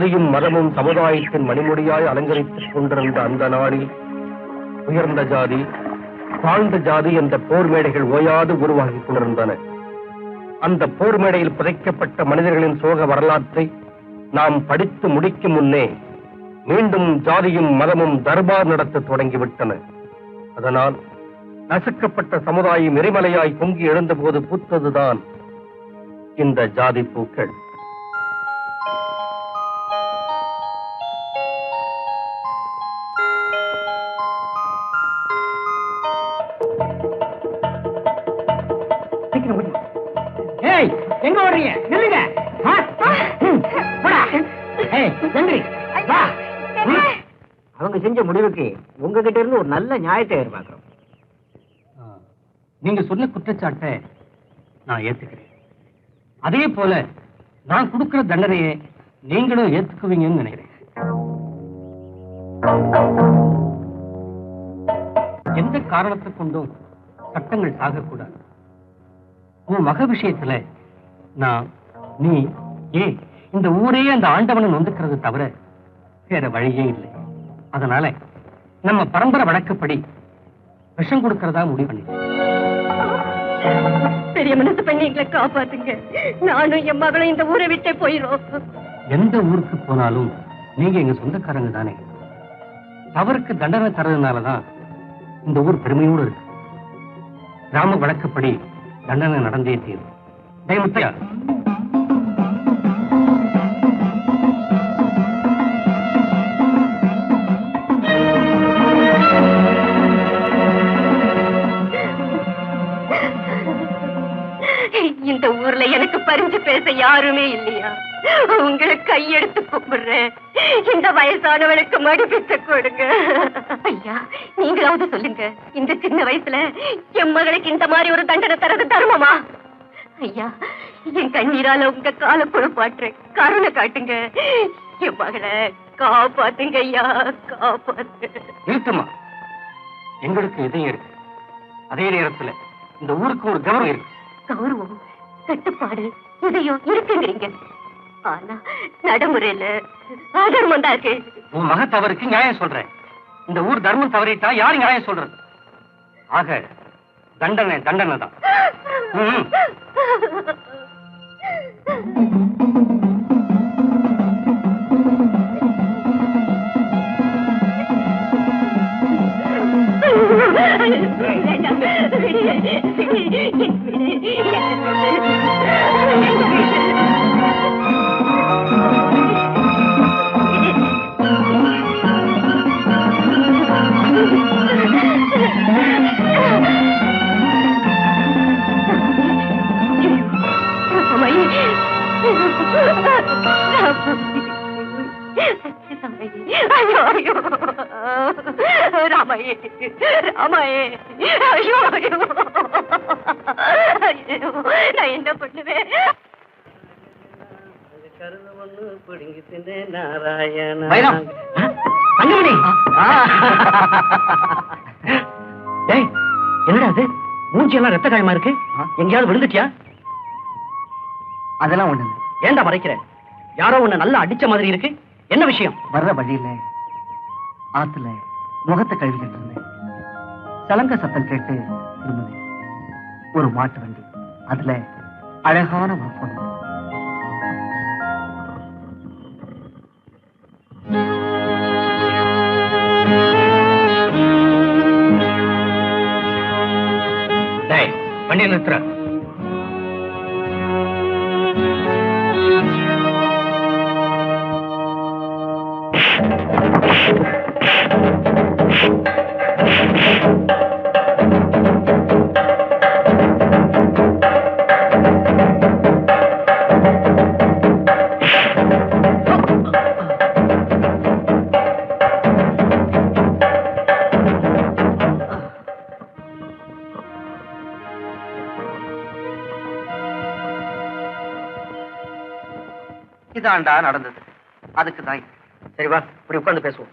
ஜாதியும் மதமும் சமுதாயத்தின் மணிமுடியாய் அலங்கரித்துக் கொண்டிருந்த அந்த நாளில் உயர்ந்த ஜாதி தாழ்ந்த ஜாதி என்ற போர் மேடைகள் ஓயாது உருவாகிக் கொண்டிருந்தன. அந்த போர் மேடையில் புதைக்கப்பட்ட மனிதர்களின் சோக வரலாற்றை நாம் படித்து முடிக்கும் முன்னே மீண்டும் ஜாதியும் மதமும் தர்பார் நடத்த தொடங்கிவிட்டன. அதனால் நசுக்கப்பட்ட சமுதாயம் எரிமலையாய் பொங்கி எழுந்தபோது பூத்ததுதான் இந்த ஜாதி பூக்கள். எங்க ஓடுறீங்க? நில்லுங்க. அவங்க செஞ்ச முடிவுக்கு உங்ககிட்ட இருந்து ஒரு நல்ல நியாயத்தை எதிர்பார்க்கிறோம். நீங்க சொன்ன குற்றச்சாட்டை நான் ஏத்துக்கிறேன். அதே போல நான் கொடுக்கிற தண்டனையை நீங்களும் ஏத்துக்குவீங்கன்னு நினைக்கிறேன். எந்த காரணத்தை கொண்டும் சட்டங்கள் சாகக்கூடாது. உன் மக விஷயத்துல நான் நீ ஏன் இந்த ஊரே அந்த ஆண்டவனை நொந்துக்கிறது தவிர வேற வழியே இல்லை. அதனால நம்ம பரம்பரை வழக்கப்படி விஷம் கொடுக்கறதா முடிவு பண்ணி. பெரிய மனசு பண்ணி எங்களை காப்பாத்துங்க. நானும் என் மகளும் இந்த ஊரை விட்டே போயிடும். எந்த ஊருக்கு போனாலும் நீங்க எங்க சொந்தக்காரங்க தானே. தவறுக்கு தண்டனை தரதுனாலதான் இந்த ஊர் பெருமையோடு இருக்கு. கிராம வழக்கப்படி தண்டனை நடந்தே தீரும். தயமுத்தையா இந்த ஊர்ல எனக்கு பரிஞ்சு பேச யாருமே இல்லையா? உங்களுக்கு கையெடுத்து கும்பிடுறேன். இந்த வயசானவனுக்கு மடிப்பிச்ச கொடுங்க. ஐயா, நீங்களாவது சொல்லுங்க, இந்த சின்ன வயசுல என் மகளுக்கு இந்த மாதிரி ஒரு தண்டனை தரது தர்மமா? ஐயா, என் கண்ணீரால உங்க கால குழப்பாட்டுறேன். கருணை காட்டுங்க. என் மகளை காப்பாத்துங்க ஐயா, காப்பாத்து. நிறுத்தமா, எங்களுக்கு இதயம் இருக்கு. அதே நேரத்துல இந்த ஊருக்கு ஒரு கௌரவம் இருக்கு. கௌரவம், கட்டுப்பாடு, இதையும் இருக்குங்கிறீங்க. ஆனா நடைமுறையில அதர்மம் தான் இருக்கு. உன் மக தவறுக்கு நியாயம் சொல்றேன். இந்த ஊர் தர்மம் தவறிட்டா யாரு நியாயம் சொல்றது? ஆக தண்டனை தண்டனை தான். ஐயோ ஐயோ ராமாயே ராமாயே, ஐயோ ஐயோ ஐயோ, நான் என்ன பண்ணுவேன்? என்னடா அது? மூஞ்சி எல்லாம் ரத்த காயமா இருக்கு. எங்கேயாவது விழுந்துட்டியா? அதெல்லாம் ஒண்ணு. ஏண்டா மறைக்கிற? யாரோ உன்னை நல்லா அடிச்ச மாதிரி இருக்கு. என்ன விஷயம்? வர்ற வழியில ஆத்துல முகத்தை கழுவிக்கிட்டு இருந்தேன். சலங்க சத்தம் கேட்டு திரும்பினேன். ஒரு மாட்டு வண்டி, அதுல அழகான ஒரு பொண்ணு. வண்டியை நிறுத்துற. இதாண்டா நடந்தது. அதுக்கு தான். சரி வா, இப்படி உட்கார்ந்து பேசுவோம்.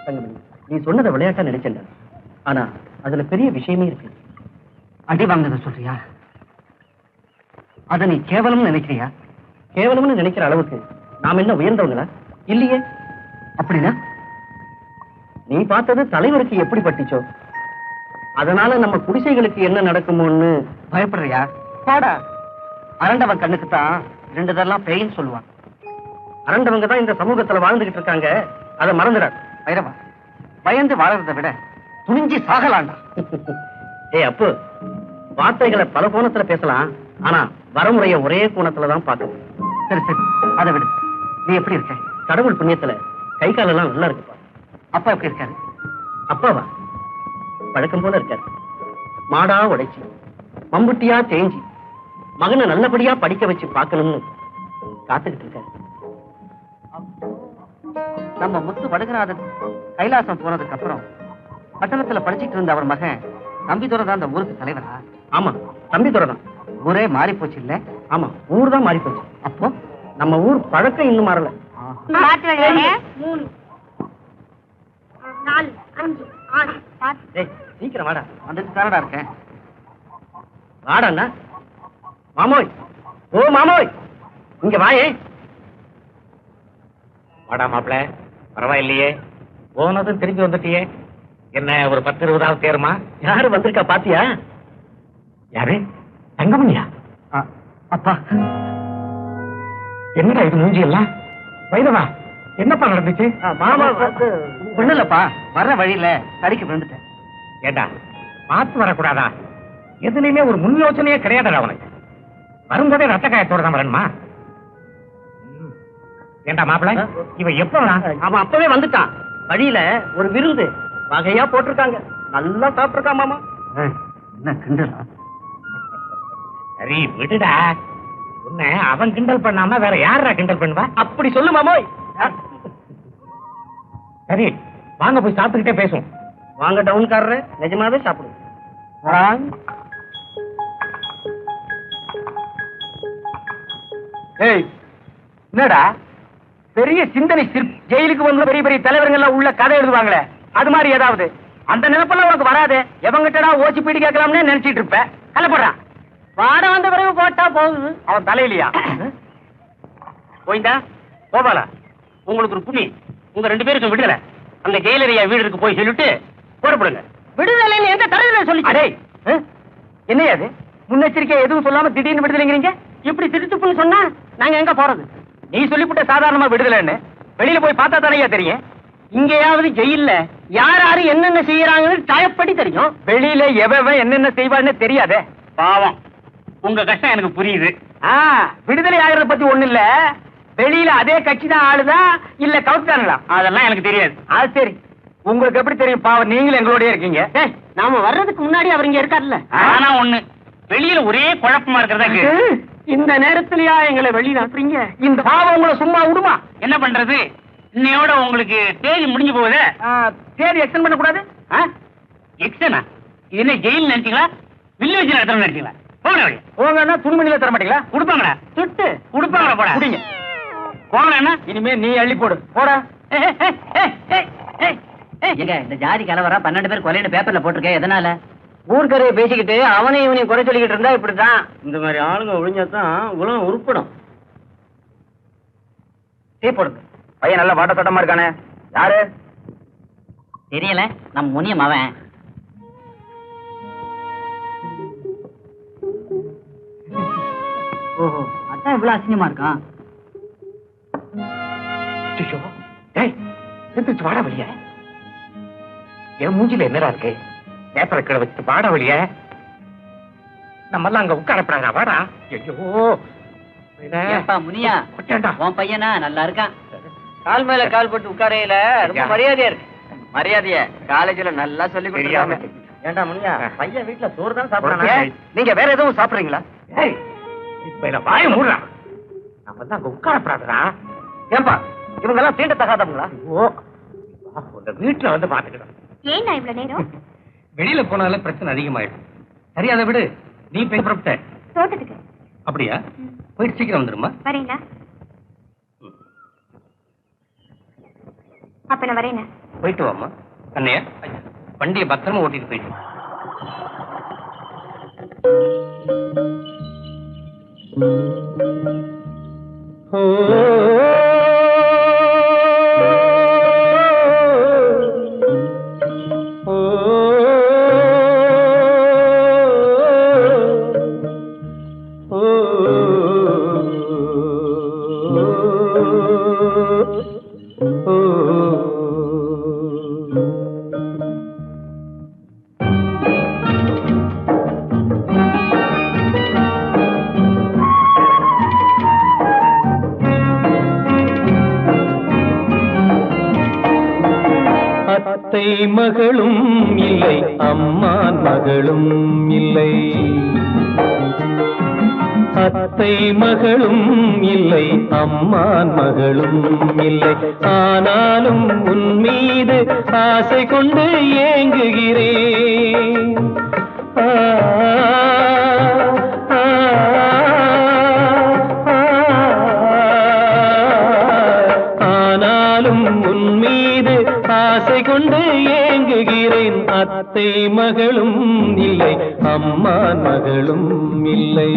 தங்கமணி, நீ சொன்னதை விளையாட்டா நினைச்சேன்டா. ஆனா அதுல பெரிய விஷயமே இருக்கு. அடி வாங்கினத சொல்றியா? அத நீ கேவலம்னு நினைக்கிறியா? கேவலம்னு நினைக்கிற அளவுக்கு நாம என்ன உயர்ந்தவங்களா? இல்லையே. அப்படின்னா நீ பார்த்தது தலைவருக்கு எப்படி பட்டுச்சோ, அதனால நம்ம குடிசைகளுக்கு என்ன நடக்குமோன்னு பயப்படுறியா? பாடா, அரண்டவன் கண்ணுக்கு தான் ரெண்டு தரலாம் பேயின்னு சொல்லுவான். அரண்டவங்க தான் இந்த சமூகத்துல வாழ்ந்துகிட்டு இருக்காங்க, அதை மறந்துடாது. வைரவா, பயந்து வாழறதை விட துணிஞ்சு சாகலாண்டா. ஏய் அப்பு, வார்த்தைகளை பல கோணத்துல பேசலாம், ஆனா வரமுறைய ஒரே கோணத்துலதான் பார்க்கணும். சரி சரி, அதை விடு. நீ எப்படி இருக்க? கடவுள் புண்ணியத்துல கை காலெல்லாம் நல்லா இருக்குப்பா. அப்பா எப்படி இருக்காரு? அப்பாவா வழக்கம் போல இருக்காரு. மாடா உடைச்சி மம்புட்டியா தேஞ்சி மகனை நல்லபடியா படிக்க வச்சு பார்க்கணும்னு காத்துக்கிட்டு இருக்காரு. நம்ம முத்து வடுகநாதன் கைலாசம் போனதுக்கு அப்புறம் பட்டணத்துல படிச்சுட்டு இருந்த அவர் மகன் தம்பிதுரை தான் அந்த ஊருக்கு தலைவரா? ஆமா, தம்பிதுரை தான். ஊரே மாறி போச்சு இல்ல? ஆமா, ஊர் தான் மாறி போச்சு. அப்போ நம்ம ஊர் பழக்கம் இன்னும் மாறல. 3 4 5 6 சீக்கிரம் வாடா, வந்துட்டு தானடா இருக்கேன். வாடா மாமோய். ஓ மாமோய், இங்க வாயே. வாடா மாப்பிள, பரவாயில்லையே, போனதும் திரும்பி வந்துட்டியே. என்ன ஒரு 10-20 தேருமா? யாரு வந்திருக்கா பாத்தியா? யாரு? தங்கமணியா? அப்பா, என்னடா இது மூஞ்சி எல்லாம்? வைரவா, என்னப்பா நடந்துச்சு? மாமா ஒண்ணு இல்லப்பா, வர்ற வழியில தடிக்கு விழுந்துட்டேன். ஏண்டா, பார்த்து வரக்கூடாதா? எதுலையுமே ஒரு முன் யோசனையே கிடையாதுடா உனக்கு. வரும்போதே ரத்த காயத்தோட தான் வரணுமா? ஏண்டா மாப்பிள, இவன் எப்ப வரான்? அவன் அப்பவே வந்துட்டான். வழியில ஒரு விருந்து வகையா போட்டிருக்காங்க, நல்லா சாப்பிட்டுருக்கான் மாமா. என்ன கிண்டலா? சரி விடுடா, உன்னை அவன் கிண்டல் பண்ணாம வேற யாரா கிண்டல் பண்ணுவா? அப்படி சொல்லு மாமோய். சரி வாங்க போய் சாப்பிட்டுக்கிட்டே பேசுவோம். வாங்க டவுன்காரரு, நிஜமாவே சாப்பிடுவோம். ஏய், என்னடா பெரிய சிந்தனை ஜெயிலுக்கு வந்த பெரிய பெரிய தலைவர்கள் எல்லாம் உள்ள கதை எழுதுவாங்களே, அது மாதிரி ஏதாவது அந்த நினைப்பெல்லாம் உனக்கு வராது. எவங்கிட்டடா ஓச்சி பீடி கேட்கலாம்னு நினைச்சிட்டு இருப்ப. கலப்படுறான். வாட வந்த பிறகு போட்டா போகுது. அவன் தலையிலையா? போயிந்தா கோபாலா, உங்களுக்கு ஒரு புண்ணி, உங்க 2 பேருக்கும் விடுதலை. அந்த ஜெயிலரையா வீடுக்கு போய் சொல்லிட்டு போடப்படுங்க. விடுதலை எந்த தலையில சொல்லி என்னையா அது? முன்னெச்சரிக்கை எதுவும் சொல்லாம திடீர்னு விடுதலைங்கிறீங்க. இப்படி திருத்துப்புன்னு சொன்னா நாங்க எங்க போறது? நீ சொல்லிவிட்ட சாதாரணமா விடுதலைன்னு வெளியில போய் பார்த்தா தானையா தெரியும். இங்கேயாவது ஜெயில்ல யார் யாரு என்னென்ன செய்யறாங்கன்னு டயப்படி தெரியும். வெளியில எவன் என்னென்ன செய்வான்னு தெரியாதே. பாவம், உங்க கஷ்டம் எனக்கு புரியுது. விடுதலை ஆகிறத பத்தி ஒண்ணு இல்ல. வெளியில அதே கட்சி தான் ஆளுதா இல்ல கவுத்தானுங்களா, அதெல்லாம் எனக்கு தெரியாது. அது சரி, உங்களுக்கு எப்படி தெரியும்? பாவம், நீங்களும் எங்களோடய இருக்கீங்க. நாம வர்றதுக்கு முன்னாடி அவர் இங்க இருக்காருல்ல. ஆனா ஒண்ணு, வெளியில ஒரே குழப்பமா இருக்கிறதா. இந்த நேரத்திலயா எங்களை வெளியில அனுப்புறீங்க? இந்த பாவம் உங்களை சும்மா விடுமா? என்ன பண்றது, இன்னையோட உங்களுக்கு தேதி முடிஞ்சு போகுது. தேதி எக்ஸ்டெண்ட் பண்ண கூடாது. எக்ஸ்டனா? இது என்ன ஜெயில் நினைச்சீங்களா? வில்லேஜ் நடத்தணும் நினைச்சீங்களா? போங்கன்னா துணிமணியில தர மாட்டீங்களா? கொடுப்பாங்களா? சுட்டு கொடுப்பாங்களா? போட குடிங்க. போனா இனிமே நீ அள்ளி போடு. போடா. எங்க இந்த ஜாதி கலவரா 12 பேர் கொலைன்னு பேப்பர்ல போட்டிருக்கேன். எதனால? ஊர்க்கரையை பேசிக்கிட்டு அவனையும் இவனையும் குறை சொல்லிக்கிட்டு இருந்தா இப்படிதான். இந்த மாதிரி ஆளுங்க ஒழிஞ்சாதான் உலகம் உருப்படும். டீ போடுங்க. பையன் நல்ல வாட்ட தட்டமா இருக்கானே, யாரு தெரியல, நம் முனியம் அவன். ஓஹோ, அதான் இவ்வளவு அசிங்கமா இருக்கான். வாட வழிய என் மூஞ்சில என்னடா இருக்கு? பேப்பரை கீழே வச்சு வாட வழிய நம்ம எல்லாம் அங்க உட்காரப்படாதா? வாடா. ஐயோ முனியா, உன் பையனா நல்லா இருக்கான். கால் மேல கால் போட்டு உட்காரையில ரொம்ப மரியாதையா இருக்கு. மரியாதைய காலேஜ்ல நல்லா சொல்லி கொடுத்துருக்காங்க. ஏண்டா முனியா, பையன் வீட்டுல சோறு தான் சாப்பிடுறாங்க, நீங்க வேற எதுவும் சாப்பிடுறீங்களா? இப்ப என்ன வாய மூடுறான். நம்ம எல்லாம் அங்க உட்காரப்படாதா? ஏன்பா இவங்க எல்லாம் தீண்ட தகாதவங்களா? உங்க வீட்டுல வந்து பாத்துக்கிட்டோம். ஏன்னா இவ்வளவு நேரம்? வெளியில போனால பிரச்சனை அதிகமாயிடும். சரி, அதை விடு. நீ போய் புறப்பட்ட தோட்டத்துக்கு. அப்படியா? போயிட்டு சீக்கிரம் வந்துருமா? வரேங்களா? அப்ப நான் வரேன். போயிட்டு வாமா. அண்ணையா, வண்டியை பத்திரமா ஓட்டிட்டு போயிட்டு. அத்தை மகளும் இல்லை, அம்மான் மகளும் இல்லை. அத்தை மகளும் இல்லை, அம்மான் மகளும் இல்லை. ஆனாலும் உன் மீது ஆசை கொண்டு ஏங்குகிறேன். ஆனாலும் உன் மீது ஆசை கொண்டு ஏங்குகிறேன். அத்தை மகளும் இல்லை, அம்மான் மகளும் இல்லை.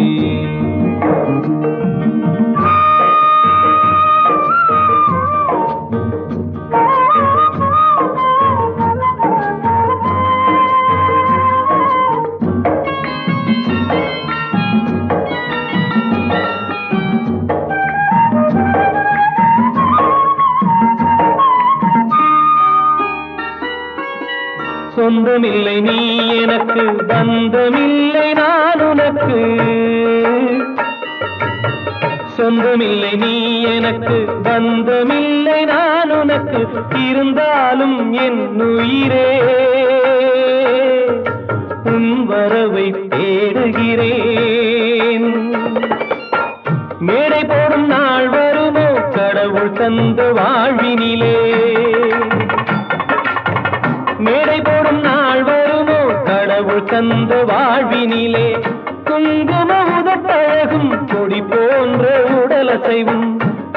சொந்தமில்லை நீ எனக்கு, பந்தமில்லை நான் உனக்கு. சொந்தமில்லை நீ எனக்கு, பந்தமில்லை நான் உனக்கு. இருந்தாலும் என் உயிரே உன் வரவை தேடுகிறேன். மேடை போடும் நாள் வருமோ கடவுள் தந்த வாழ்வினிலே. மேடை போடும் நாள் வருமோ கடவுள் தந்த வாழ்வினிலே. குங்கும உதட்டழகும் கொடி போன்ற உடலசைவும்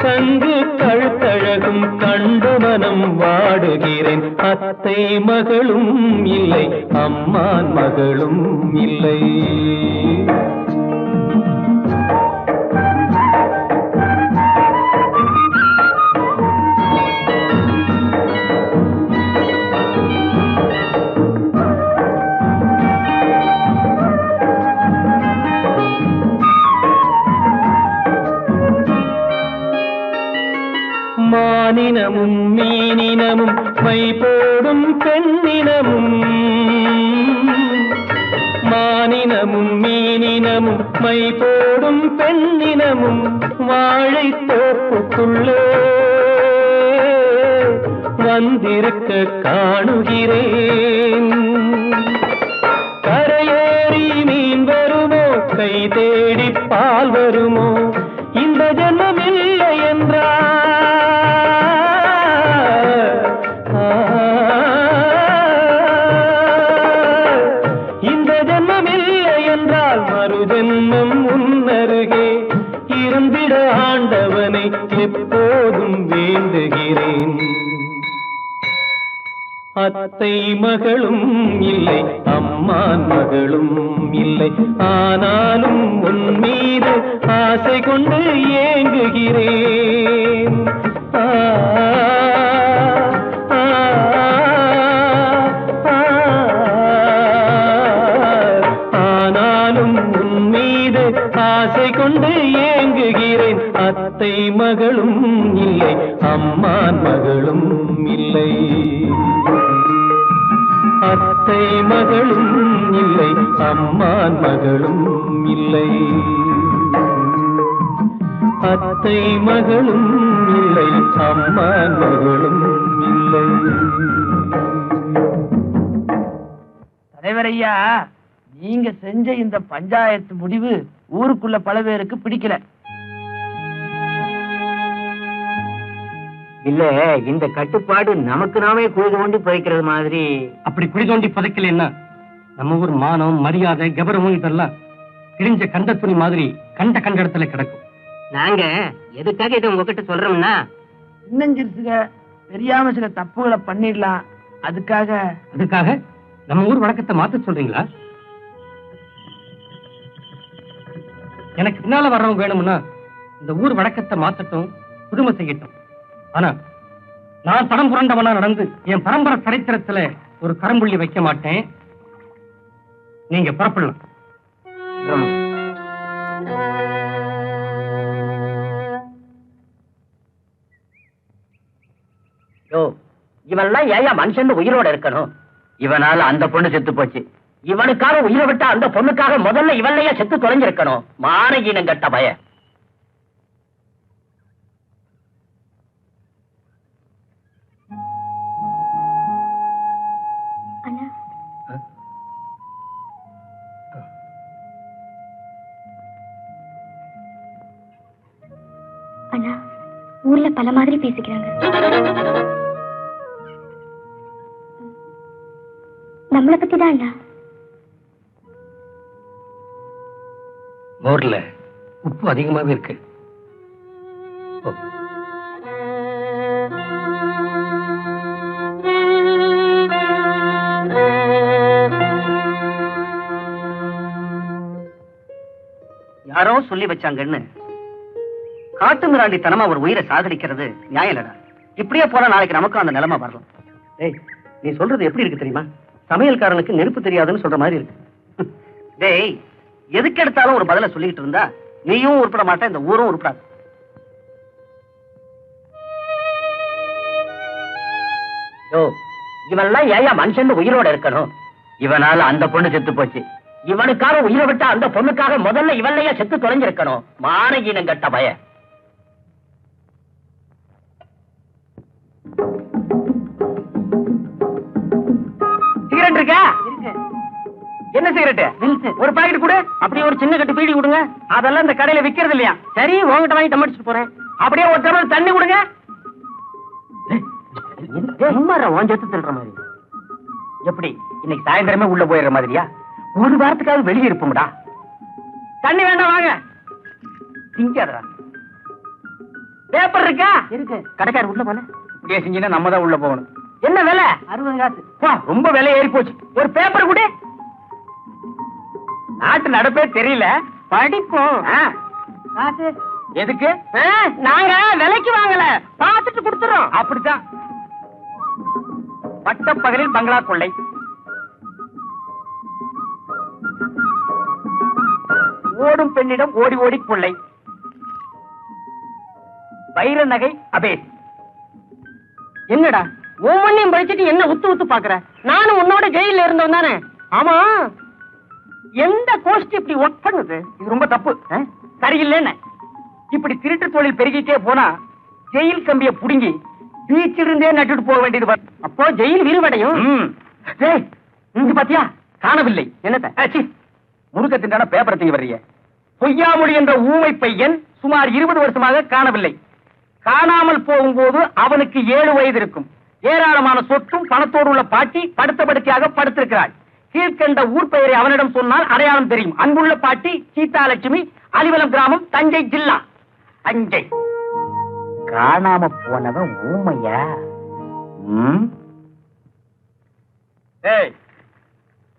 கங்கு கழுத்தழகும் கண்டு மனம் வாடுகிறேன். அத்தை மகளும் இல்லை, அம்மான் மகளும் இல்லை. மானினமும் மீனினமும் மை போடும் பெண்ணினமும். மானினமும் மீனினமும் மை போடும் பெண்ணினமும் வாழை தோப்புக்குள்ளே வந்திருக்க காணுகிறேன். கரையேறி மீன் வருமோ, கை தேடி பால் வருமோ, இந்த ஜென்மம் இல்லை என்றால் மறுஜென்மம் உன்னருகே இருந்திட ஆண்டவனை எப்போதும் வேண்டுகிறேன். அத்தை மகளும் இல்லை, அம்மான் மகளும் இல்லை. ஆனாலும் உன் மீது ஆசை கொண்டு ஏங்குகிறேன். ஆனாலும் உன் மீது ஆசை கொண்டு ஏங்குகிறேன். அத்தை மகளும் இல்லை, அம்மான் மகளும் இல்லை. அத்தை மகளும் இல்லை, அம்மான் மகளும் இல்லை. அத்தை மகளும் இல்லை, அம்மான் மகளும் இல்லை. தலைவரையா, நீங்க செஞ்ச இந்த பஞ்சாயத்து முடிவு ஊருக்குள்ள பல பேருக்கு பிடிக்கல. இல்ல, இந்த கட்டுப்பாடு நமக்கு நாமே குழி தோண்டி புதைக்கிறது மாதிரி. அப்படி குழி தோண்டி புதைக்கலன்னா நம்ம ஊர் மானம், மரியாதை, கௌரவம் இதெல்லாம் கிழிஞ்ச கண்ட துணி மாதிரி கண்ட இடத்துல கிடக்கும். நாங்க எதுக்காக இதை உங்ககிட்ட சொல்றோம்னா, சின்னஞ்சிறுசுக தெரியாம சில தப்புகளை பண்ணிடலாம். அதுக்காக நம்ம ஊர் வழக்கத்தை மாத்த சொல்றீங்களா? எனக்கு பின்னால வர்றவங்க வேணும்னா இந்த ஊர் வழக்கத்தை மாத்தட்டும், புதுமை செய்யட்டும். ஆனா நான் தடம் புரண்டவனா நடந்து என் பரம்பரை சரித்திரத்துல ஒரு கரம்புள்ளி வைக்க மாட்டேன். நீங்க புறப்படலாம். இவன்லாம் ஏயா மனுஷன் உயிரோட இருக்கணும்? இவனால அந்த பொண்ணு செத்து போச்சு. இவனுக்காக உயிரை விட்ட அந்த பொண்ணுக்காக முதல்ல இவன்லையா செத்து தொலைஞ்சிருக்கணும். மானகீனம் கட்ட பய. அண்ணா, ஊர்ல பல மாதிரி பேசிக்கிறாங்க. நம்மளை பத்தி தான் அண்ணா. மோர்ல உப்பு அதிகமாவே இருக்கு. யாரோ சொல்லி வச்சாங்கன்னு காட்டு மிராண்டித்தனமா ஒரு உயிரை சாகடிக்கிறது நியாயம் இல்லடா. இப்படியே போல நாளைக்கு நமக்கும் அந்த நிலைமை வரலாம். டேய், நீ சொல்றது எப்படி இருக்கு தெரியுமா? சமையல்காரனுக்கு நெருப்பு தெரியாதுன்னு சொல்ற மாதிரி இருக்கு. டேய், எதுக்கு எடுத்தாலும் ஒரு பதில சொல்லிட்டு இருந்தா நீயும் உருப்பட மாட்டேன், இந்த ஊரும் உருப்படாது. இவன்லாம் ஏயா மனுஷன் உயிரோட இருக்கணும்? இவனால அந்த பொண்ணு செத்து போச்சு. இவனுக்காக உயிரை விட்ட அந்த பொண்ணுக்காக முதல்ல இவன்லையா செத்து தொலைஞ்சிருக்கணும். மானகீனம் கட்ட பய. சிகரெட் இருக்கா? என்ன சிகரெட்? ஒரு பாக்கெட் கொடு. அப்படியே ஒரு சின்ன கட்டு பீடி கொடுங்க. அதெல்லாம் இந்த கடையில விக்கிறது இல்லையா? சரி, உங்ககிட்ட வாங்கி தம்மடிச்சுட்டு போறேன். அப்படியே ஒரு டம்ளர் தண்ணி கொடுங்க. தின்ற மாதிரி எப்படி? இன்னைக்கு சாயந்தரமே உள்ள போயிடுற மாதிரியா? ஒரு வாரத்துக்காவது வெளியே இருப்போம்டா. தண்ணி வேண்டாம், வாங்க. திங்காதடா. பேப்பர் இருக்கா? இருக்கு. கடைக்காரர் உள்ள போல. இப்படியே செஞ்சீங்கன்னா நம்ம தான் உள்ள போகணும். என்ன விலை? 60 காசு. ரொம்ப விலை ஏறி போச்சு. ஒரு பேப்பர் கூட. நாட்டு நடப்பே தெரியல. படிப்போம். காசு எதுக்கு? நாங்க விலைக்கு வாங்கல, பார்த்துட்டு கொடுத்துறோம். அப்படித்தான். பட்டப்பகலில் பங்களா கொள்ளை. ஓடும் பெண்ணிடம் ஓடி ஓடி கொள்ளை. வைர நகை அபேஸ். என்னடா ஒவ்வொன்னையும் படிச்சுட்டு என்ன உத்து உத்து பாக்குற? நானும் உன்னோட ஜெயில இருந்தவன் தானே. ஆமா, எந்த கோஷ்டி இப்படி ஒர்க் பண்ணுது? இது ரொம்ப தப்பு, சரியில்லைன்னு. இப்படி திருட்டு தொழில் பெருகிட்டே போனா ஜெயில் கம்பிய புடுங்கி பீச்சில் இருந்தே நட்டுட்டு போக வேண்டியது. அப்போ ஜெயில் விரிவடையும். இங்க பாத்தியா? காணவில்லை. என்னத்த முருக திண்டான பேப்பரை தீங்க வர்றீங்க? பொய்யாமொழி என்ற ஊமை பையன் சுமார் 20 வருஷமாக காணவில்லை. காணாமல் போகும்போது அவனுக்கு 7 வயது இருக்கும். ஏராளமான சொத்தும் பணத்தோடு உள்ள பாட்டி படுத்த படுக்கையாக படுத்திருக்கிறாள். கீழ்கண்ட ஊர் பெயரை அவனிடம் சொன்னால் அடையாளம் தெரியும். அன்புள்ள பாட்டி சீதாலட்சுமி, அலிவலம் கிராமம், தஞ்சை ஜில்லா. அஞ்சை. காணாம போனவன் ஊமையா?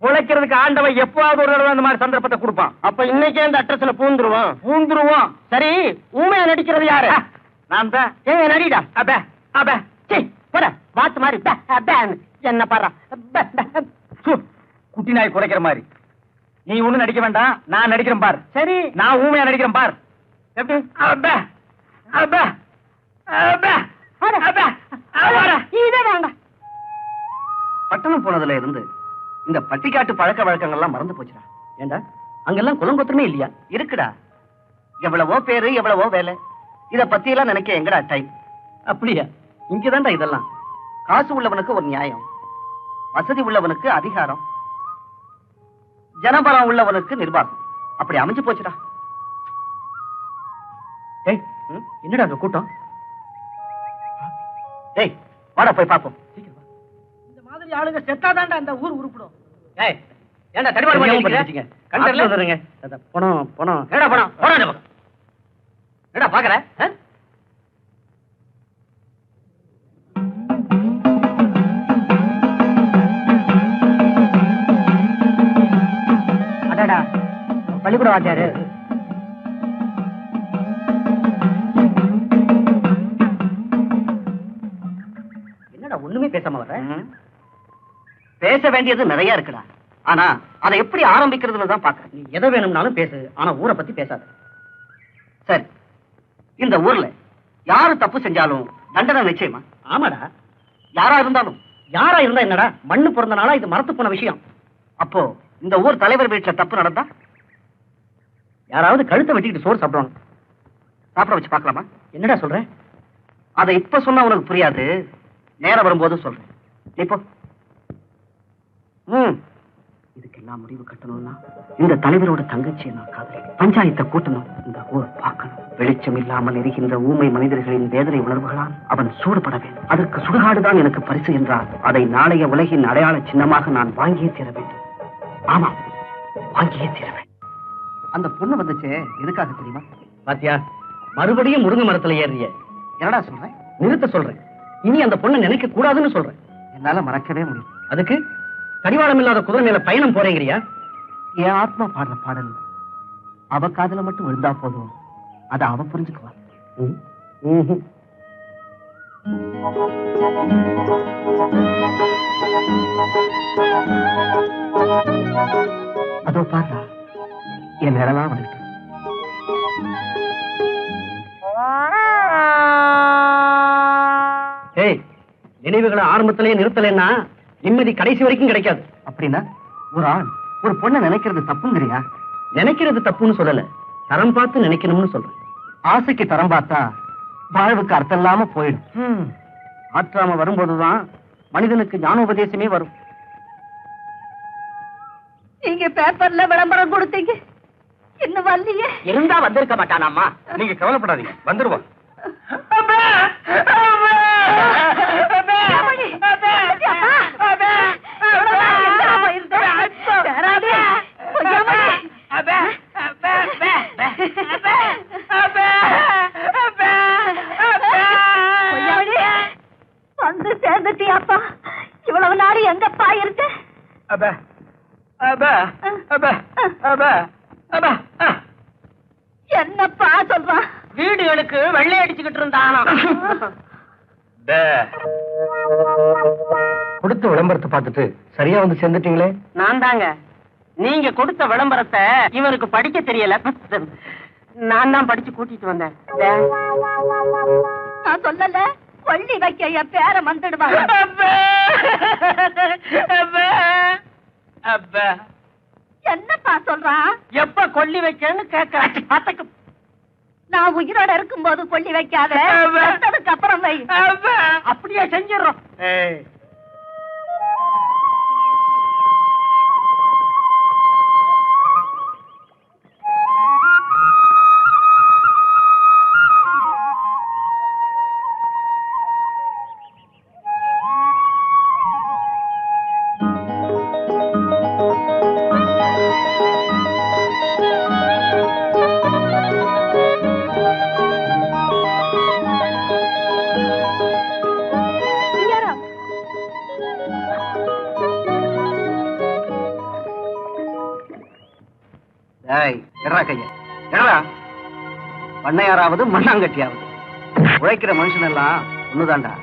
உழைக்கிறதுக்கு ஆண்டவன் எப்பவாவது ஒரு தடவை அந்த மாதிரி சந்தர்ப்பத்தை கொடுப்பான். அப்ப இன்னைக்கே அந்த அட்ரஸ்ல பூந்துருவோம். சரி, ஊமையா நடிக்கிறது யாரு? நான் தான். நடிடா. அப்ப அப்ப போட பாத்து மாதிரி என்ன பாரு. குட்டி நாய் குறைக்கிற மாதிரி. நீ ஒண்ணு நடிக்க வேண்டாம், நான் நடிக்கிறேன் பார். சரி, நான் ஊமையா நடிக்கிறேன் பார். எப்படி? பட்டணம் போனதுல இருந்து இந்த பட்டிக்காட்டு பழக்க வழக்கங்கள்லாம் மறந்து போச்சுடா. ஏண்டா, அங்கெல்லாம் குலங்கொத்தமே இல்லையா? இருக்குடா. எவ்வளவோ பேரு, எவ்வளவோ வேலை. இத பத்தி எல்லாம் நினைக்க எங்கடா டைம்? அப்படியா? இங்கதான்டா இதெல்லாம். காசு உள்ளவனுக்கு ஒரு நியாயம், வசதி உள்ளவனுக்கு அதிகாரம், ஜனபலம் உள்ளவனுக்கு நிர்வாகம். அப்படி அமைஞ்சு போச்சுடா. என்னடா அந்த கூட்டம்? வாடா போய் பாப்போம். இந்த மாதிரி ஆளுங்க செத்தாதான்டா அந்த ஊர் உருப்படும். ஏண்டா தடிமாறு பண்ணிட்டீங்க? கண்டல வந்துருங்க. போனோம். என்னடா போனோம்? போடா. என்னடா பாக்குற? பள்ளிக்கூட வாத்தியாரு. என்னடா ஒண்ணுமே பேசாம வர? பேச வேண்டியது நிறைய இருக்குடா. ஆனா அதை எப்படி ஆரம்பிக்கிறதுன்னு தான் பாக்குறேன். நீ எதை வேணும்னாலும் பேசு, ஆனா ஊரை பத்தி பேசாத. சரி, இந்த ஊர்ல யாரு தப்பு செஞ்சாலும் தண்டனை நிச்சயமா? ஆமாடா. யாரா இருந்தாலும். யாரா இருந்தா என்னடா? மண்ணு பிறந்தனால இது மரத்து போன விஷயம். அப்போ இந்த ஊர் தலைவர் வீட்டுல தப்பு நடந்தா யாராவது கழுத்தை வெட்டிட்டு சோறு சாப்பிடுவாங்க. சாப்பிட வச்சு பார்க்கலாமா? என்னடா சொல்ற? அதை இப்ப சொன்னா உனக்கு புரியாது, நேரம் வரும்போது சொல்றேன். இப்போ இதுக்கெல்லாம் முடிவு கட்டணும்னா இந்த தலைவரோட தங்கச்சியை நான் காதலி பஞ்சாயத்தை கூட்டணும். இந்த ஊர் பார்க்கணும். வெளிச்சம் இல்லாமல் எரிகின்ற ஊமை மனிதர்களின் வேதனை உணர்வுகளால் அவன் சூடுபட வேண்டும். அதற்கு சுடுகாடுதான் எனக்கு பரிசு என்றால் அதை நாளைய உலகின் அடையாள சின்னமாக நான் வாங்கியே தீர வேண்டும். ஆமா, வாங்கியே தீரவேன். அந்த பொண்ணு வந்துச்சு எதுக்காக தெரியுமா? பாத்தியா, மறுபடியும் முருங்கை மரத்துல ஏறிய. என்னடா சொல்றேன்? நிறுத்த சொல்றேன். இனி அந்த பொண்ணை நினைக்க கூடாதுன்னு சொல்றேன். என்னால மறக்கவே முடியும். அதுக்கு கடிவாளம் இல்லாத குதிரை மேல பயணம் போறேங்கிறியா? என் ஆத்மா பாடுற பாடல் அவ காதுல மட்டும் விழுந்தா போதும், அத அவ புரிஞ்சுக்குவா. அதோ பாரு, என் நிழலா வந்துட்டு. நினைவுகளை ஆரம்பத்திலேயே நிறுத்தலைன்னா நிம்மதி கடைசி வரைக்கும் கிடைக்காது. அப்படின்னா ஒரு ஆண் ஒரு பொண்ணை நினைக்கிறது தப்புங்கிறியா? நினைக்கிறது தப்புன்னு சொல்லல, தரம் பார்த்து நினைக்கணும்னு சொல்றேன். ஆசைக்கு தரம் பார்த்தா வாழ்வுக்கு அர்த்தம் இல்லாம போயிடும். ஆற்றாம வரும்போதுதான் மனிதனுக்கு ஞானோபதேசமே வரும். நீங்க பேப்பர்ல விளம்பரம் கொடுத்தீங்க, என்ன வரலையே? இருந்தா வந்திருக்க மாட்டானாமா. நீங்க கவலைப்படாதீங்க, வந்துருவான். வந்து சேர்ந்துட்டியாப்பா? இவ்வளவு நாள் எங்கப்பா இருக்கு? என்னப்பா சொல்றான்? வீடுகளுக்கு வெள்ளை அடிச்சுக்கிட்டு இருந்தானா? கொடுத்த விளம்பரத்தை பார்த்துட்டு சரியா வந்து சேர்ந்துட்டீங்களே. நான் தாங்க. நீங்க கொடுத்த விளம்பரத்தை இவருக்கு படிக்க தெரியல, நான் தான் படிச்சு கூட்டிட்டு வந்தேன். நான் சொல்லல, கொள்ளி வைக்க என் பேரை வந்துடுவாங்க. என்னப்பா சொல்றான்? எப்ப கொள்ளி வைக்கன்னு கேட்க. நான் உயிரோட இருக்கும் போது கொள்ளி வைக்காத, செத்ததுக்கு அப்புறம் வை. அப்படியே செஞ்சிடறோம். பண்ணையாராவது மண்ணாங்கட்டியாவது உழைக்கிற மனுஷன் எல்லாம் ஒண்ணுதான்டா.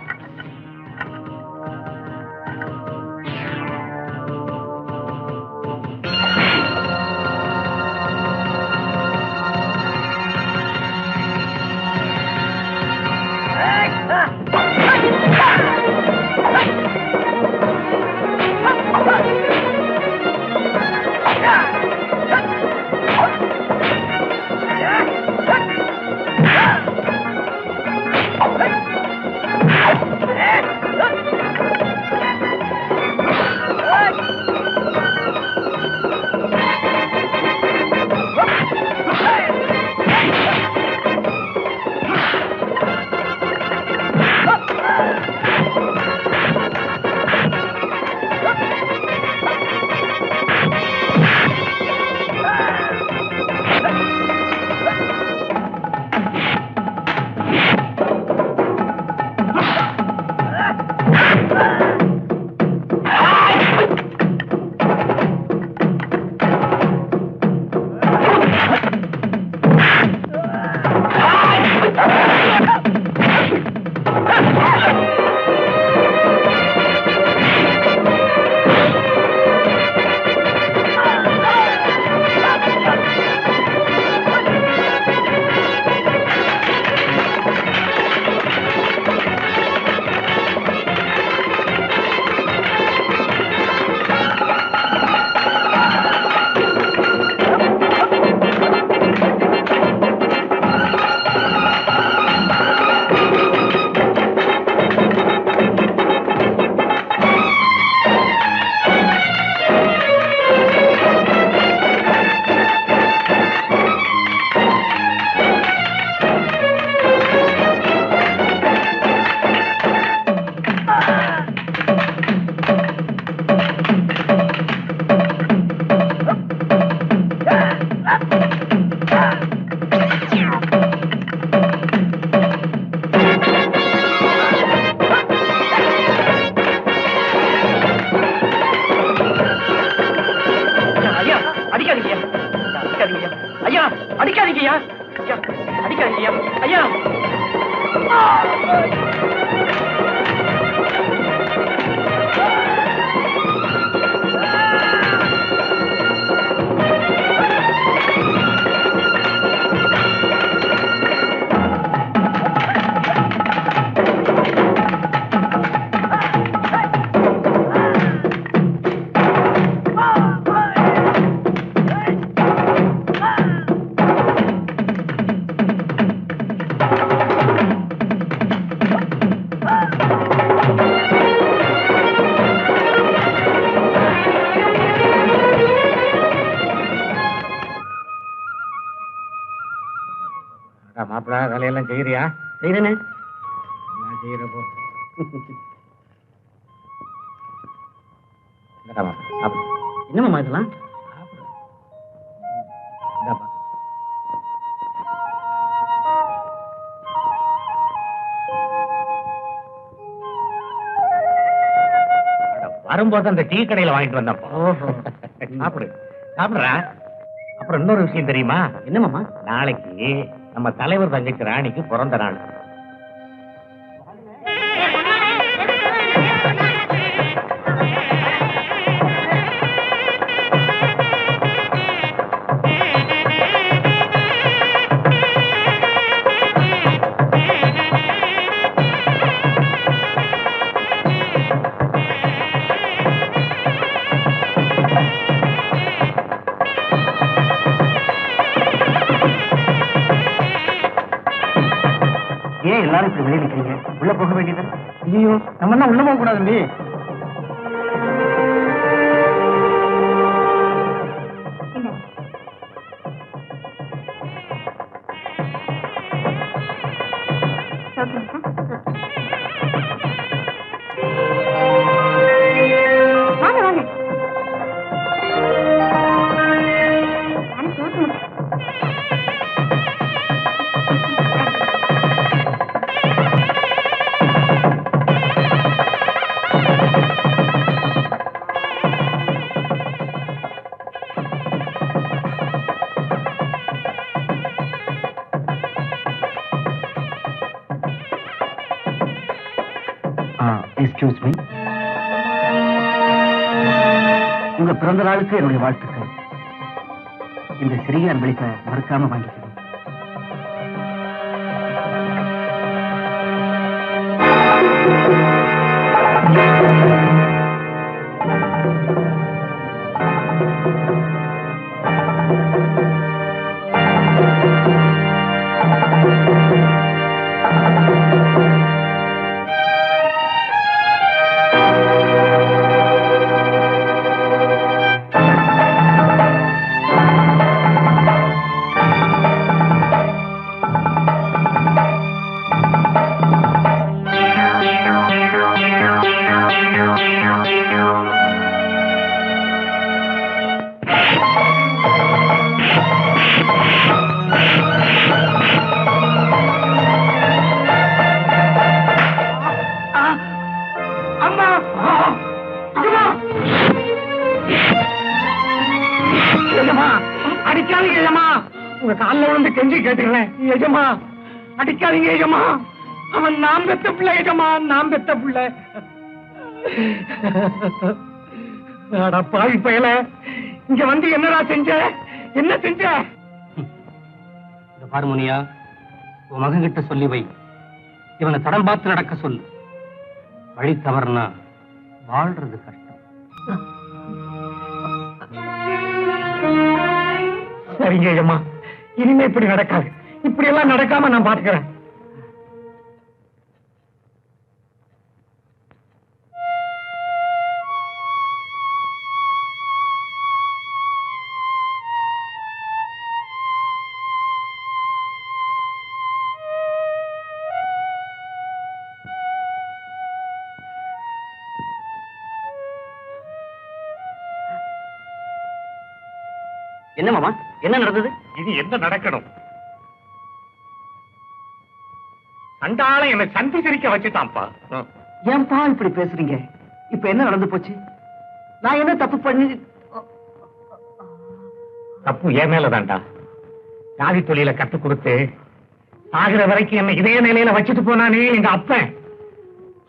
அடிக்காதீங்கய்யா, ஐயா, அடிக்காதீங்கய்யா, ஐயா. மாப்பிள வேலையெல்லாம் செய்யறியா? செய்யறேனே. நான் செய்யறப்போ என்னமாமா இதெல்லாம்? வரும்போது அந்த டீ கடையில வாங்கிட்டு வந்தப்போ. சாப்பிடு சாப்பிடுறா. அப்புறம் இன்னொரு விஷயம் தெரியுமா? என்னமாமா? நாளைக்கு நம்ம தலைவர் தங்கச்சி ராணிக்கு பிறந்த நாள். ஏன் எல்லாரும் இப்படி வெளியே நிக்கிறீங்க? உள்ள போக வேண்டியது. ஐயோ, நம்ம என்ன உள்ள போக கூடாது. வாங்க வாங்க. Excuse me. உங்க பிறந்த நாளுக்கு என்னுடைய வாழ்த்துக்கள். இந்த சிறிய அன்பளிப்பை மறக்காம வாங்கிக்கணும். அடிக்காதீங்க எஜமா, உங்க காலில் வந்து கெஞ்சி கேட்டுக்கிறேன் எஜமா, அடிக்காதீங்க எஜமா. அவன் நாம் பெத்த பிள்ளை எஜமா, நாம் பெத்த பிள்ளை. பாவி பயல, இங்க வந்து என்னடா செஞ்ச? என்ன செஞ்ச? இந்த பார்முனியா, உன் மகன் கிட்ட சொல்லி வை, இவனை தடம் பார்த்து நடக்க சொல்லு. வழி தவறுனா வாழ்றது கஷ்டம். சரிங்க ஐயம்மா, இனிமே இப்படி நடக்காது. இப்படி எல்லாம் நடக்காம நான் பாத்துக்கிறேன். என்ன மாமா, என்ன நடந்தது? இது என்ன நடக்கணும்? சண்டால என்னை சந்தி சிரிக்க வச்சுட்டான்ப்பா. ஏன்பா இப்படி பேசுறீங்க? இப்ப என்ன நடந்து போச்சு? நான் என்ன தப்பு பண்ணி? தப்பு என் மேலதான்டா. ஜாதி தொழில கத்து கொடுத்து சாகிற வரைக்கும் என்ன இதே நிலையில வச்சுட்டு போனானே எங்க அப்பன்.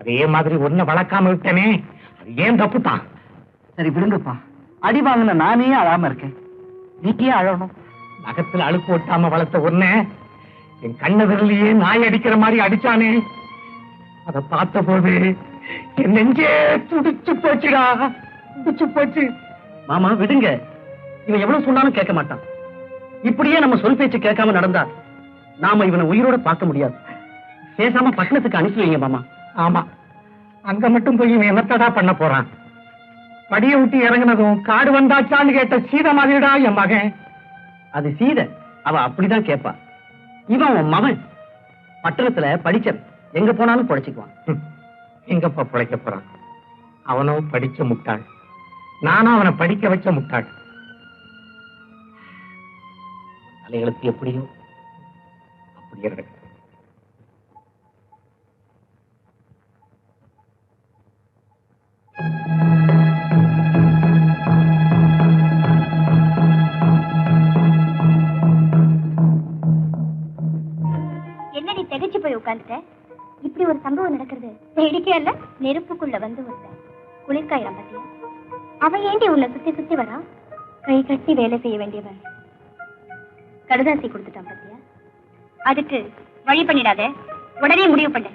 அதே மாதிரி ஒன்ன வளர்க்காம விட்டனே, அது ஏன் தப்பு தான். சரி விடுங்கப்பா, அடி வாங்கின நானே அழாம இருக்கேன், நீக்கே அழணும். நகத்துல அழுக்கு ஒட்டாம வளர்த்த ஒன்ன என் கண்ணதிலேயே நாய் அடிக்கிற மாதிரி அடிச்சானே, அத பார்த்த போது என் நெஞ்சே துடிச்சு போச்சுடா, துடிச்சு போச்சு. மாமா விடுங்க, இவன் எவ்வளவு சொன்னாலும் கேட்க மாட்டான். இப்படியே நம்ம சொல் பேச்சு கேட்காம நடந்தா நாம இவனை உயிரோட பார்க்க முடியாது. பேசாம பட்டணத்துக்கு அனுப்பி வைங்க மாமா. ஆமா, அங்க மட்டும் போய் இவன் என்னத்தடா பண்ண போறான்? படிய விட்டு இறங்கினதும் காடு வந்தாச்சான்னு கேட்ட சீதை மாதிரிடா என் மகன். அது சீதை, அவ அப்படிதான் கேட்பா. இவன் உன் மகன், பட்டணத்துல படிச்சவன், எங்க போனாலும் பொழைச்சுக்குவான். எங்கப்பா பிழைக்க போறான்? அவனும் படிச்ச முட்டாள், நானும் அவனை படிக்க வச்ச முட்டாள். தலைகளுக்கு எப்படியோ அப்படியே நடக்குது. என்னடி திகைச்சு போய் உட்கார்ந்துட்ட? இப்படி ஒரு சம்பவம் நடக்கிறது வேடிக்கையா இல்ல? நெருப்புக்குள்ள வந்து ஒருத்தன் குளிர்காயிரம் பத்தியா? அவன் ஏண்டி உன்னை சுத்தி சுத்தி வரா? கை கட்டி வேலை செய்ய வேண்டியவன் கடுதாசி கொடுத்துட்டான் பத்தியா? அதுக்கு வழி பண்ணிடாத, உடனே முடிவு பண்ண.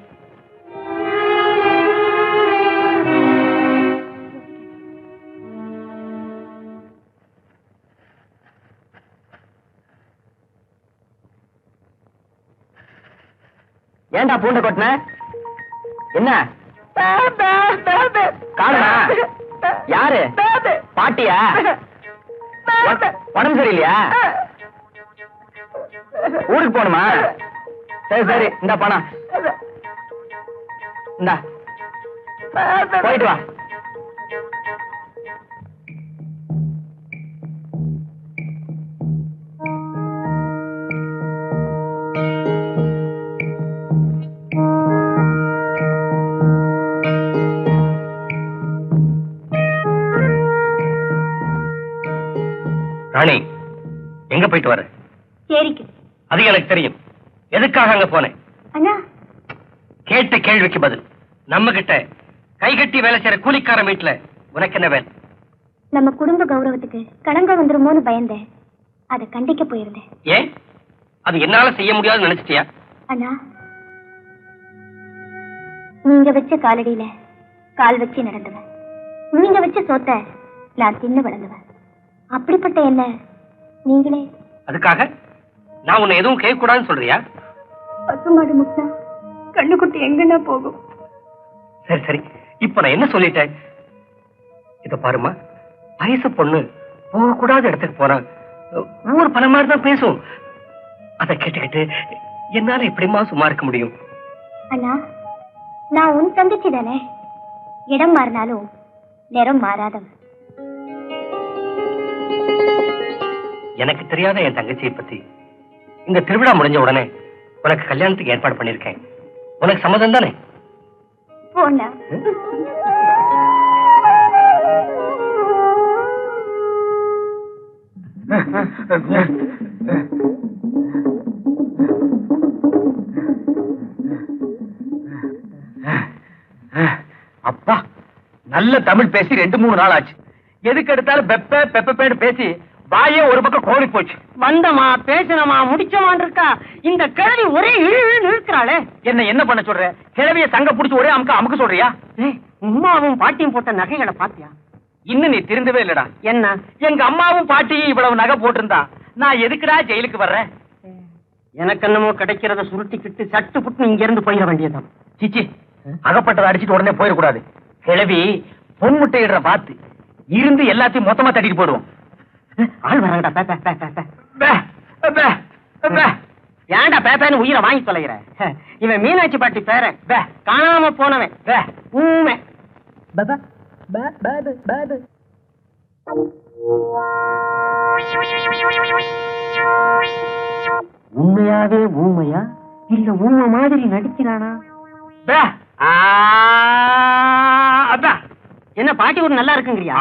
ஏண்டா பூண்ட கொட்டின? என்ன காரணமா? யாரு? பாட்டியா? உடம்பு சரியில்லையா? ஊருக்கு போகணுமா? சரி சரி, இந்த பணம் இந்தா, போயிட்டு வா. ராணி, எங்க போயிட்டு வர? சரிக்கு. அது எனக்கு தெரியும். எதுக்காக அங்க போனேன்? அண்ணா, கேட்ட கேள்விக்கு பதில். நம்ம கிட்ட கை கட்டி வேலை செய்யற கூலிக்கார வீட்டுல உனக்கு என்ன வேலை? நம்ம குடும்ப கௌரவத்துக்கு களங்கம் வந்துருமோன்னு பயந்தேன், அதை கண்டிக்க போயிருந்தேன். ஏன்? அது என்னால செய்ய முடியாதுன்னு நினைச்சிட்டியா? அண்ணா, நீங்க வச்ச காலடியில கால் வச்சு நடந்துவேன், நீங்க வச்ச சோத்த நான் தின்னு வளர்ந்துவேன். அப்படிப்பட்ட என்ன நீங்களே அதுக்காக நான் உன்னை எதுவும் கேட்க கூடாதுன்னு சொல்றியா? பசுமாடு முட்டா கண்ணுக்குட்டி எங்கன்னா போகும். சரி சரி, இப்ப நான் என்ன சொல்லிட்டேன்? இத பாருமா, வயசு பொண்ணு போகக்கூடாத இடத்துக்கு போனா ஊர் பல மாதிரி தான் பேசும். அதை கேட்டுக்கிட்டு என்னால எப்படிமா சும்மா இருக்க முடியும்? அண்ணா, நான் உன் தங்கச்சி தானே, இடம் மாறினாலும் நிறம் மாறாதவன். எனக்கு தெரியாத என் தங்கச்சியை பத்தி இந்த திருவிழா முடிஞ்ச உடனே உனக்கு கல்யாணத்துக்கு ஏற்பாடு பண்ணிருக்கேன். உனக்கு சம்மதம் தானே? போனா அப்பா, நல்ல தமிழ் பேசி 2-3 நாள் ஆச்சு. எதுக்கு எடுத்தாலும் பெப்ப பெப்பேன்னு பேசி வாயே ஒரு பக்கம் கோழி போச்சு. வந்தமா பேசணுமா முடிச்சமான் இருக்கா? இந்த கிழவி ஒரே இழு இருக்கிறாளே. என்ன பண்ண சொல்ற? கிழவிய சங்க புடிச்சு ஒரே அமுக்க சொல்றியா? உமாவும் பாட்டியும் போட்ட நகைகளை பாத்தியா? இன்னும் நீ திருந்தவே இல்லடா. என்ன? எங்க அம்மாவும் பாட்டியும் இவ்வளவு நகை போட்டிருந்தா நான் எதுக்குடா ஜெயிலுக்கு வர்றேன்? எனக்கு என்னமோ கிடைக்கிறத சுருட்டிக்கிட்டு சட்டு புட்டு இங்க இருந்து போயிட வேண்டியதான். சிச்சி, அகப்பட்டதை அடிச்சுட்டு உடனே போயிடக்கூடாது. கிழவி பொன்முட்டையிடுற பார்த்து இருந்து எல்லாத்தையும் மொத்தமா தட்டிட்டு போடுவோம். ஆள் வராங்கடா. ஏன்டா பேப்பேன்னு உயிரை வாங்கி தொலைகிற? இவன் மீனாட்சி பாட்டி பேரன், காணாம போனவன். ஊமை உண்மையாவே ஊமையா இல்ல ஊமை மாதிரி நடிக்கிறானா? என்ன பாட்டி ஒரு நல்லா இருக்குங்கிறியா?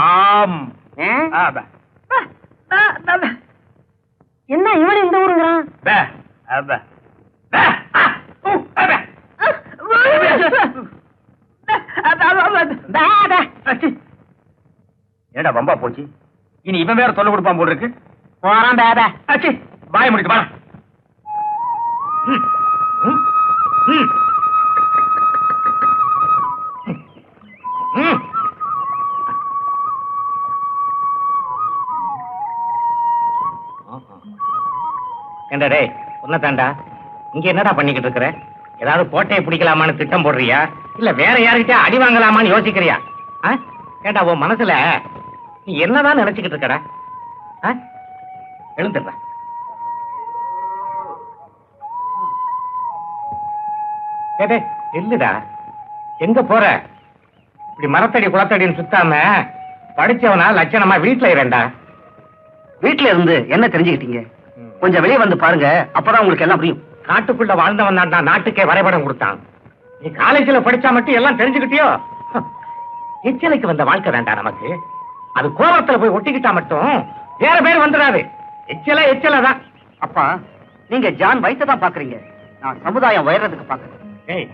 என்ன இவன் இந்த ஊருங்கிறான்? ஏடா வம்பா போச்சு. இனி இவன் வேற தொல்லை கொடுப்பான் போல இருக்கு. போறான் பேப. வாய முடிச்சு வா. ஏண்டா டேய் உன்னதாண்டா இங்க என்னடா பண்ணிக்கிட்டு இருக்கிற? ஏதாவது கோட்டையை பிடிக்கலாமான்னு திட்டம் போடுறியா இல்ல வேற யாருக்கிட்ட அடி வாங்கலாமான்னு யோசிக்கிறியா? ஏண்டா உன் மனசுல நீ என்னதான் நினைச்சுக்கிட்டு இருக்கடா? எழுந்துடுற. இல்லடா எங்க போற? இப்படி மரத்தடி குளத்தடின்னு சுத்தாம படிச்சவனா லட்சணமா வீட்டுல இரண்டா. வீட்டுல இருந்து என்ன தெரிஞ்சுக்கிட்டீங்க? கொஞ்சம் வெளியே வந்து பாருங்க, அப்பதான் உங்களுக்கு எல்லாம் புரியும். காட்டுக்குள்ள வாழ்ந்தவன் தான் நாட்டுக்கே வரைபடம் கொடுத்தான். நீ காலேஜ்ல படிச்சா மட்டும் எல்லாம் தெரிஞ்சுக்கிட்டியோ? எச்சலைக்கு வந்த வாழ்க்கை வேண்டாம் நமக்கு. அது கோபத்துல போய் ஒட்டிக்கிட்டா மட்டும் வேற பேர் வந்துடாது. எச்சலதான். அப்பா, நீங்க ஜான் வயித்தை தான் பாக்குறீங்க, நான் சமுதாயம் உயர்றதுக்கு பாக்குறேன். ஏய்,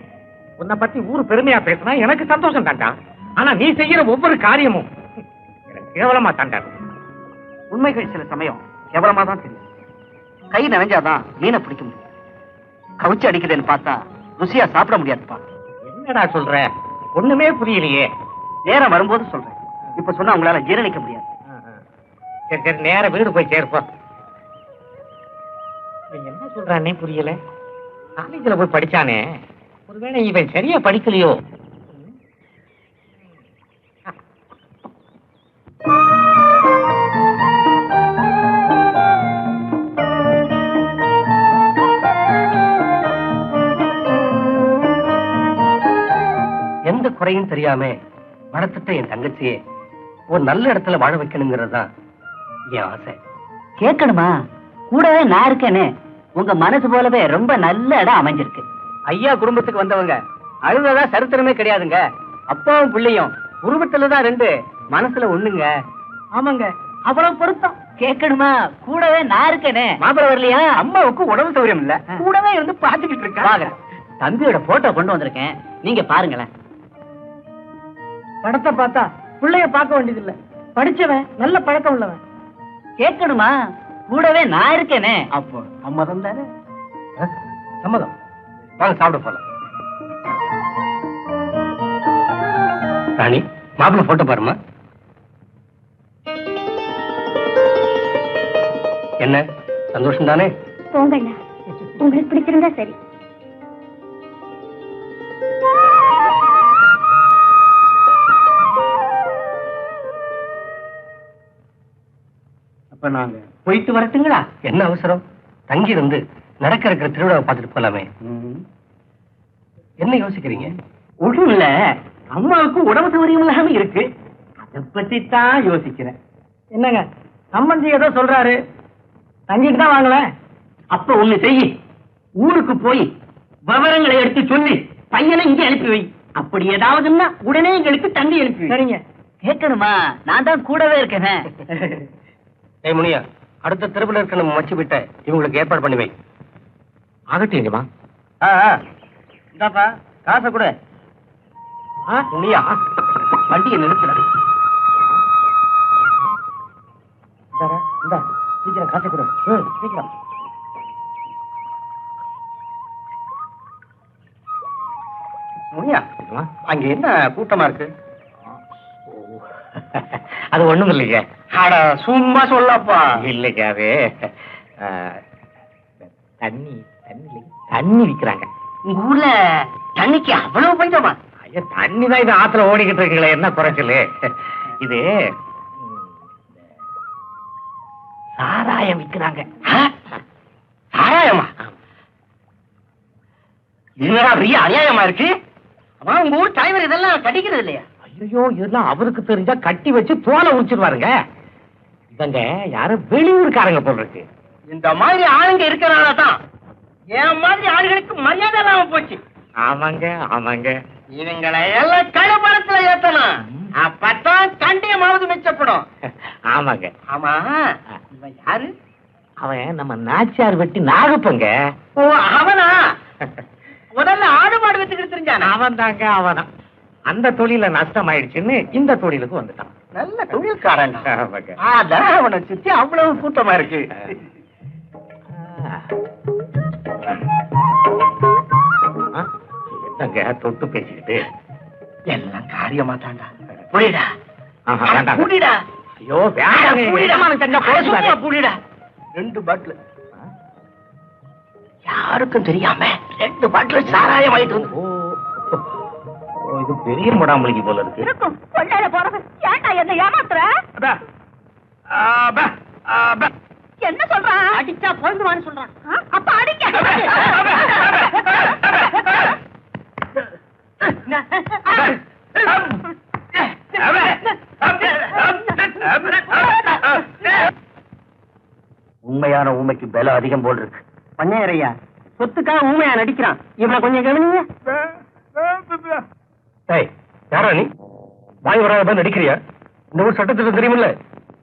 உன்னை பத்தி ஊர் பெருமையா பேசினா எனக்கு சந்தோஷம் தாண்டா. ஆனா நீ செய்யற ஒவ்வொரு காரியமும் எனக்கு கேவலமா தாண்டா. உண்மைகள் சில சமயம் கேவலமா தான் தெரியும். கை நிறைஞ்சாதான் மீனை பிடிக்க முடியும். கவிச்சு அடிக்குதுன்னு பார்த்தா ருசியா சாப்பிட முடியாதுப்பா. என்னடா சொல்ற? ஒண்ணுமே புரியலையே. நேரம் வரும்போது சொல்றேன், இப்ப சொன்னா உங்களால ஜீரணிக்க முடியாது. சரி சரி, நேர வீடு போய் சேர்ப்போம். என்ன சொல்றானே புரியல. காலேஜ்ல போய் படிச்சானே, ஒருவேளை இவன் சரியா படிக்கலையோ? எந்த குறையும் தெரியாம வளர்த்துட்ட என் தங்கச்சியே ஒரு நல்ல இடத்துல வாழ வைக்கணுங்கிறது தான் என் ஆசை. கேட்கணுமா? கூடவே நான் இருக்கேன்னு உங்க மனசு போலவே ரொம்ப நல்ல இடம் அமைஞ்சிருக்கு. ஐயா குடும்பத்துக்கு வந்தவங்க அழுததா சரித்திரமே கிடையாதுங்க. அப்பாவும் பிள்ளையும் உருவத்துலதான் ரெண்டு, மனசுல ஒண்ணுங்க. ஆமாங்க, அவ்வளவு பொருத்தம். கேட்கணுமா? கூடவே நான் இருக்கேனே. மாப்பிள வரலையா? அம்மாவுக்கு உடம்பு சௌரியம் இல்ல, கூடவே இருந்து பாத்துக்கிட்டு இருக்கேன். தம்பியோட போட்டோ கொண்டு வந்திருக்கேன், நீங்க பாருங்களேன். படத்தை பார்த்தா பிள்ளைய பார்க்க வேண்டியது இல்ல, படிச்சவன் நல்ல பழக்கம் உள்ளவன். கேட்கணுமா? கூடவே நான் இருக்கேனே. அப்போ சம்மதம் தானே? சம்மதம். வாங்க சாப்பிட போலாம். ராணி, மாப்பிள்ள போட்டோ பாருமா. என்ன சந்தோஷம் தானே? போங்கண்ணா, உங்களுக்கு பிடிச்சிருந்தா சரி. அப்ப நாங்க போயிட்டு வரட்டுங்களா? என்ன அவசரம்? தங்கி இருந்து நடக்க இருக்கிற திருவிழாவை பார்த்துட்டு போலாமே. என்ன யோசிக்கிறீங்க? ஒன்றும் இல்ல, அம்மாவுக்கு உடம்பு சௌரியம் இல்லாம இருக்கு, அதை பத்தி தான் யோசிக்கிறேன். என்னங்க சம்பந்தி ஏதோ சொல்றாரு, தங்கிட்டு தான் வாங்கல. அப்ப ஒண்ணு செய்யி, ஊருக்கு போய் விவரங்களை எடுத்து சொல்லி பையனை இங்க அனுப்பி வை. அப்படி ஏதாவதுன்னா உடனே எங்களுக்கு தண்ணி அனுப்பி. சரிங்க. கேட்கணுமா? நான் தான் கூடவே இருக்கேன். ஏய் முனியா, அடுத்த திருவிழா இருக்க நம்ம மச்சி விட்ட இவங்களுக்கு ஏற்பாடு பண்ணி வை. ஆகட்டுமா? இந்தாப்பா காசை கூட. முனியா, வண்டியை நிறுத்துற. சீக்கிரம் காசை கொடு. சீக்கிரம். முனியா, அங்க என்ன கூட்டமா இருக்கு? அது ஒண்ணும் இல்லைங்க. சும்மா சொல்லப்பா. இல்லைங்க, அது தண்ணி தண்ணி தண்ணி விக்கிறாங்க. உங்க ஊர்ல தண்ணிக்கு அவ்வளவு பஞ்சமா? ஐயா, தண்ணி தான் இது ஆத்துல ஓடிக்கிட்டு இருக்கீங்களே, என்ன குறைச்சல் இது? சாராயம் விக்கிறாங்க. சாராயமா? என்னடா பெரிய அநியாயமா இருக்கு. அம்மா, உங்க ஊர் தலைவர் இதெல்லாம் கடிக்கிறது இல்லையா? ஐயோ, இதெல்லாம் அவருக்கு தெரிஞ்சா கட்டி வச்சு தோலை உரிச்சிருவாருங்க. இவங்க யாரும் வெளியூருக்காரங்க போல் இருக்கு. இந்த மாதிரி ஆளுங்க இருக்கிறனால தான் என் மாதிரி ஆளுகளுக்கு மரியாதை இல்லாம போச்சு. ஆமாங்க ஆமாங்க. இவங்களை எல்லாம் கழுப்பணத்துல ஏத்தணும், அப்பதான் கண்டியமாவது மிச்சப்படும். ஆமாங்க. ஆமா, இவன் யாரு? அவன் நம்ம நாச்சியார் வெட்டி நாகப்பங்க. ஓ அவனா? முதல்ல ஆடு மாடு வச்சுக்கிட்டு தெரிஞ்சான். அவன் தாங்க அவனா. அந்த தொழில நஷ்டம் ஆயிடுச்சுன்னு இந்த தொழிலுக்கு வந்துட்டான். நல்ல தொழில்காரன். ஆமாங்க. அதான் அவனை சுத்தி அவ்வளவு கூட்டமா இருக்கு. என்னங்க தொட்டு பேசிக்கிட்டு? எல்லாம் காரியமா தாண்டா. புரியுதா? வேண்டாம். புரியுதா? ஐயோ வேண்டாம். புரியுதா? 2 பாட்டில் யாருக்கும் தெரியாம 2 பாட்டில் சாராயம் வாங்கிட்டு வந்து. இது பெரிய முடாமலிக்கு போல இருக்கு. இருக்கும் கொள்ளையில போறது. ஏன்டா என்ன ஏமாத்துற? என்ன சொல்றான்? அடிச்சா பொழுதுவான்னு சொல்றான். அப்ப அடிக்க. உண்மையான ஊமைக்கு பல அதிகம் போல் இருக்கு. பண்ணையரையா சொத்துக்காக ஊமையா நடிக்கிறான். இவனை கொஞ்சம் கவனிங்க. யாரா நீ? வாய் வராத நடிக்கிறியா? இந்த ஊர் சட்டத்திற்கு தெரியுமில்ல,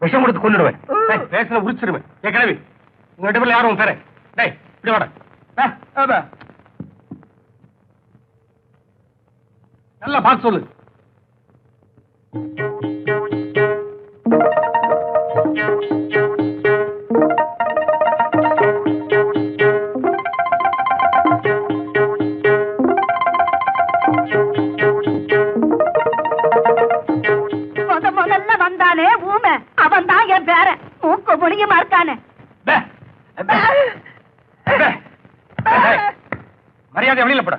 விஷம் கொடுத்து கொண்டுடுவேன். பேசல உரிச்சிருவேன். கிளவி உங்க 2 பேர்ல யாரும் பேர இப்படி வாட. நல்லா பார்த்து சொல்லு. முதல்ல வந்தானே ஊமை, அவன் தான் என் பேர. மூக்கு முடியுமா இருக்கானே. மரியாதை வெளியில போட.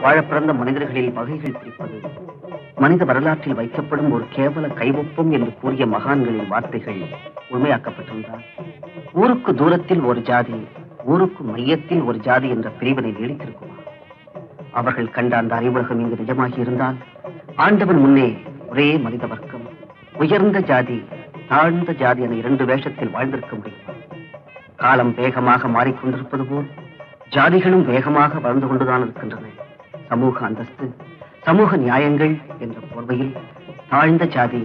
வாழப்பிறந்த மனிதர்களில் வகைகள் பிரிப்பது மனித வரலாற்றில் வைக்கப்படும் ஒரு கேவல கைவொப்பம் என்று கூறிய மகான்களின் வார்த்தைகள் உண்மையாக்கப்பட்டிருந்தால் ஊருக்கு தூரத்தில் ஒரு ஜாதி, ஊருக்கு மையத்தில் ஒரு ஜாதி என்ற பிரிவினை நீடித்திருக்குமா? அவர்கள் கண்ட அந்த அறிவுலகம் இங்கு நிஜமாகி இருந்தால் ஆண்டவன் முன்னே ஒரே மனித வர்க்கம், உயர்ந்த ஜாதி தாழ்ந்த ஜாதி என 2 வேஷத்தில் வாழ்ந்திருக்க முடியுமா? காலம் வேகமாக மாறிக்கொண்டிருப்பது போல் ஜாதிகளும் வேகமாக வளர்ந்து கொண்டுதான் இருக்கின்றன. சமூக அந்தஸ்து, சமூக நியாயங்கள் என்ற போர்வையில் தாழ்ந்த ஜாதி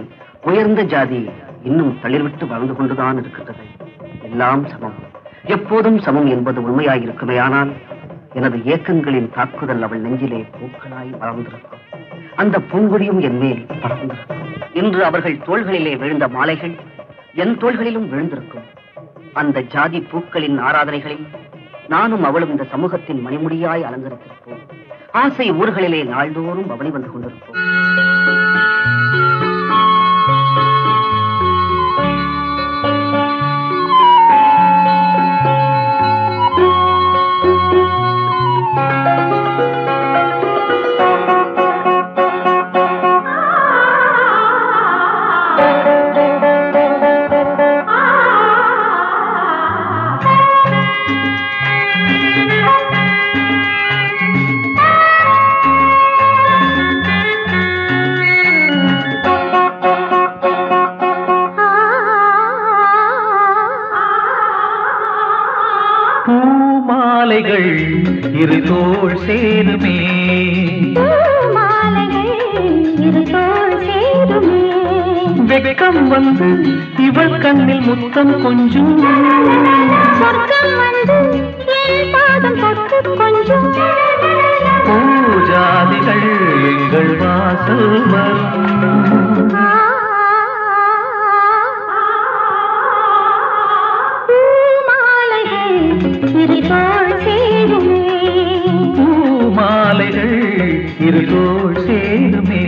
உயர்ந்த ஜாதி இன்னும் தளிர்விட்டு வளர்ந்து கொண்டுதான் இருக்கின்றது. எல்லாம் சமம், எப்போதும் சமம் என்பது உண்மையாயிருக்குமேயானால் எனது ஏக்கங்களின் தாக்குதல் அவள் நெஞ்சிலே பூக்களாய் வளர்ந்திருக்கும். அந்த பூங்குடியும் என் மேல் பறந்திருக்கும். இன்று அவர்கள் தோள்களிலே விழுந்த மாலைகள் என் தோள்களிலும் விழுந்திருக்கும். அந்த ஜாதி பூக்களின் ஆராதனைகளில் நானும் அவளும் இந்த சமூகத்தின் மணிமுடியாய் அலங்கரித்திருப்போம். ஆசை ஊர்களிலே நாள்தோறும் பவனி வந்து கொண்டிருப்போம். மாலைகள் இரு தோள் சேருமே வெக்கம் வந்து இவள் கண்ணில் முத்தம் கொஞ்சம் பூஜாதிகள் எங்கள் வாசல் வரும் பூமாலைகள் இரு தோள் சேருமே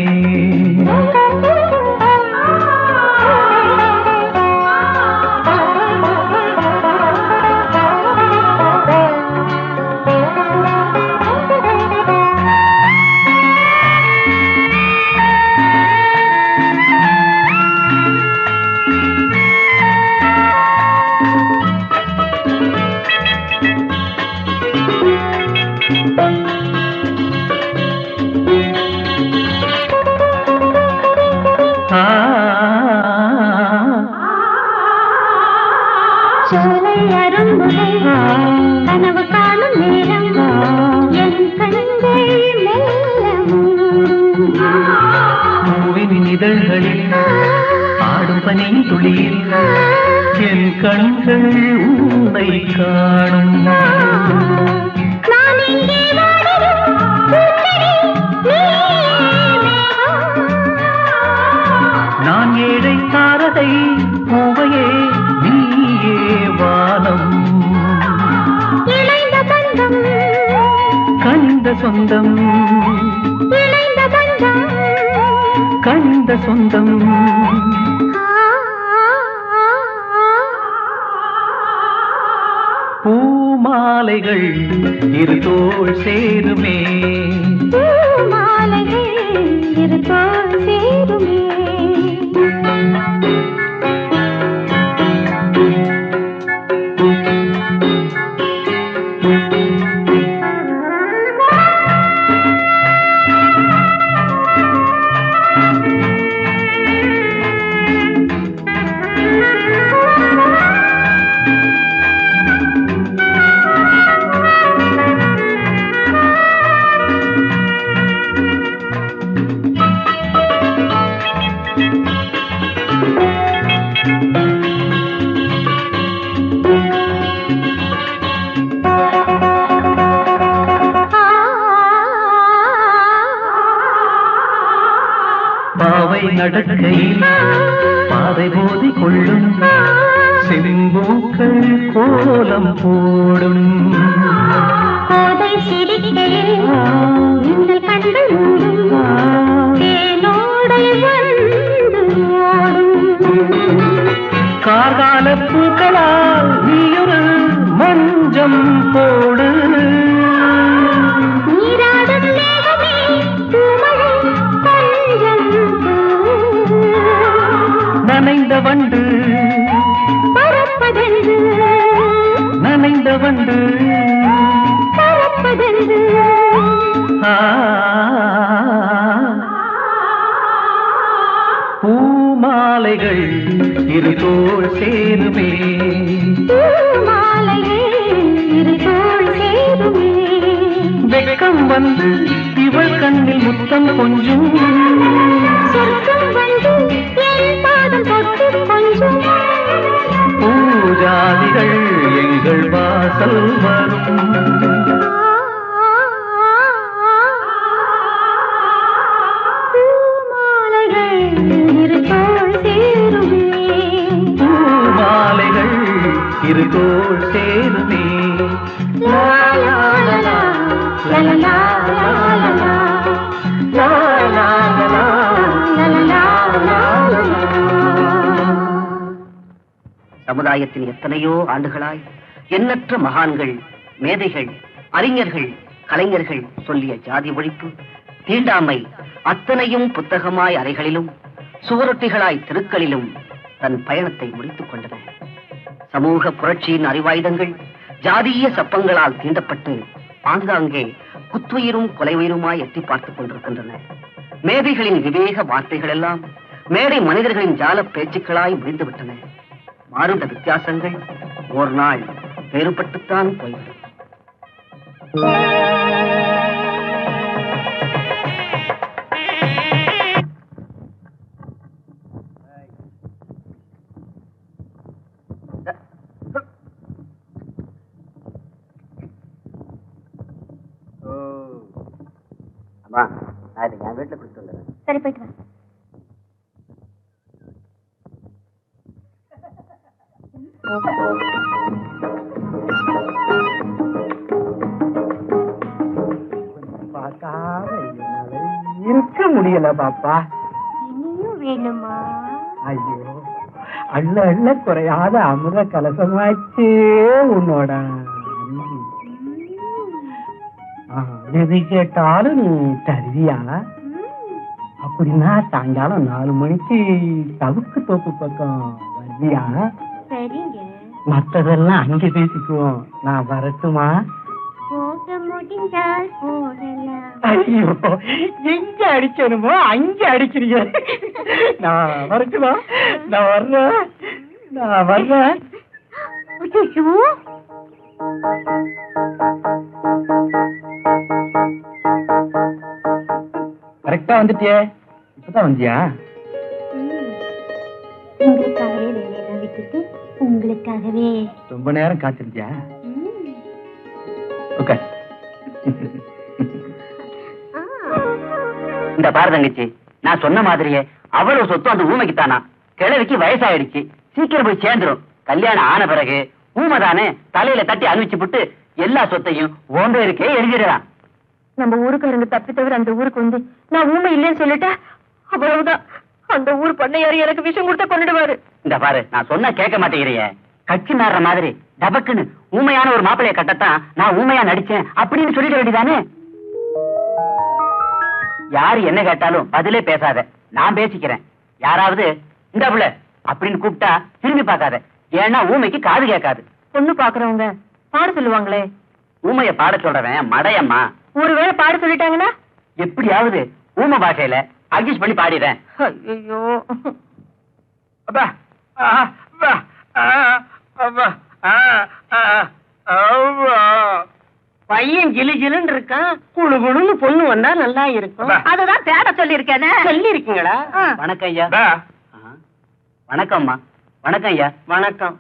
கனவு காணும் நேரம் என் கண்கள் பூவின் இதழ்களில் ஆடும் பனி துளியில் என் கண்கள் உன்னை காணும் நான் ஏழை தாரதை பூவையே நீயே வானம் கனிந்த சொந்தம் கனிந்த சொந்தம் பூமாலைகள் இரு தோள் சேருமே இரு தோள் சேருமே பாவை நடக்கையில் பாதை போதி கொள்ளும் செம்பூக்கள் கோலம் போடும் கோதை சிரிக்கையில் நீங்கள் கண்கள் தேனோடை வந்து கார்கால பூக்களால் நீயொரு மஞ்சம் போடு நீராடும் மேகமே பூமழை பஞ்சம் நனைந்த வண்டு பறப்பதென்று நனைந்த வண்டு பறப்பதென்று பூமாலைகள் இரு தோள் சேருமே இரு தோள் சேருமே வெக்கம் வந்து இவள் கண்ணில் முத்தம் கொஞ்சம் சொர்க்கம் வந்து என் பாதம் தொட்டு கொஞ்சம் பூஜாதிகள் எங்கள் வாசல் வரும் பூமாலைகள் இரு தோள் சேருமே சமுதாயத்தின் எத்தனையோ ஆண்டுகளாய் எண்ணற்ற மகான்கள், மேதைகள், அறிஞர்கள், கலைஞர்கள் சொல்லிய ஜாதி ஒழிப்பு, தீண்டாமை அத்தனையும் புத்தகமாய் அறைகளிலும் சுவரொட்டிகளாய் தெருக்களிலும் தன் பயணத்தை முடித்துக் கொண்டன. சமூக புரட்சியின் அறிவாயுதங்கள் ஜாதிய சப்பங்களால் தீண்டப்பட்டு ஆங்காங்கே குத்துயிரும் கொலையுயிருமாய் எட்டி பார்த்துக் கொண்டிருக்கின்றன. மேதைகளின் விவேக வார்த்தைகள் எல்லாம் மேடை மனிதர்களின் ஜால பேச்சுக்களாய் முடிந்துவிட்டன. மாறுண்ட வித்தியாசங்கள் ஓர் நாள் வேறுபட்டுத்தான் போய்விடும். அம்மா, நான் இதை என் வீட்டுல கொடுத்து வந்துடுறேன். சரி, போயிட்டு வா. பார்க்காம என்னால இருக்க முடியல பாப்பா. இனியும் வேணுமா? ஐயோ, அள்ள அள்ள குறையாத அமிர்த கலசமாச்சே உன்னோட அன்பு. எது கேட்டாலும் நீ தருவியா? அப்படின்னா சாயங்காலம் 4 மணிக்கு சவுக்கு தோப்பு பக்கம் வருவியா? சரிங்க. மத்ததெல்லாம் அங்க பேசிக்குவோம். நான் வரட்டுமா? போக முடிந்தால் போகலாம். ஐயோ, எங்க அடிக்கணுமோ அங்க அடிக்கிறீங்க. நான் வரட்டுமா? நான் வர்றேன். ஐயோ, கரெக்டா வந்துட்டியே. இப்பதான் வந்தியா? உங்களுக்காகவே வேலையெல்லாம் விட்டுட்டு உங்களுக்காகவே. ரொம்ப நேரம் காத்திருந்தியா? ஓகே. இந்த பாரு தங்கச்சி, நான் சொன்ன மாதிரியே அவ்வளவு சொத்து அந்த ஊமைக்கு தானா. கிழவிக்கு வயசாயிடுச்சு, சீக்கிரம் போய் சேர்ந்துரும். கல்யாணம் ஆன பிறகு ஊமைதானே தலையில தட்டி அனுப்பிச்சு விட்டு எல்லா சொத்தையும் ஓன் பேருக்கே எழுதிடலாம். நம்ம ஊருக்காரங்க தப்பி தவிர அந்த ஊருக்கு வந்து நான் ஊமை இல்லைன்னு சொல்லிட்டா அவ்வளவுதான். அந்த ஊர் பண்ணையாரு எனக்கு விஷம் கொடுத்த கொண்டுடுவாரு. இந்த பாரு, நான் சொன்னா கேட்க மாட்டேங்கிறிய. கட்சி மாறுற மாதிரி டபக்குன்னு ஊமையான ஒரு மாப்பிளைய கட்டத்தான் நான் ஊமையா நடிச்சேன் அப்படின்னு சொல்லிட வேண்டியதானே. யாரு என்ன கேட்டாலும் பதிலே பேசாத, நான் பேசிக்கிறேன். யாராவது இந்த புள்ள அப்படின்னு கூப்பிட்டா திரும்பி பார்க்காத, ஏன்னா ஊமைக்கு காது கேட்காது. பொண்ணு பாக்குறவங்க பாட சொல்லுவாங்களே. ஊமைய பாட சொல்றவன் மடையம்மா. ஒருவேளை பாட சொல்லிட்டாங்கன்னா எப்படியாவது ஊமை பாஷையில அட்ஜஸ்ட் பண்ணி பாடிடுறேன். ஐயோ, பையன் கிளி கிளுன்னு இருக்கான். குழு குழுன்னு பொண்ணு வந்தா நல்லா இருக்கும். அதுதான் தேட சொல்லி இருக்கேனே. சொல்லி இருக்கீங்களா? வணக்கம் ஐயா. வணக்கம் அம்மா. வணக்கம் ஐயா. வணக்கம்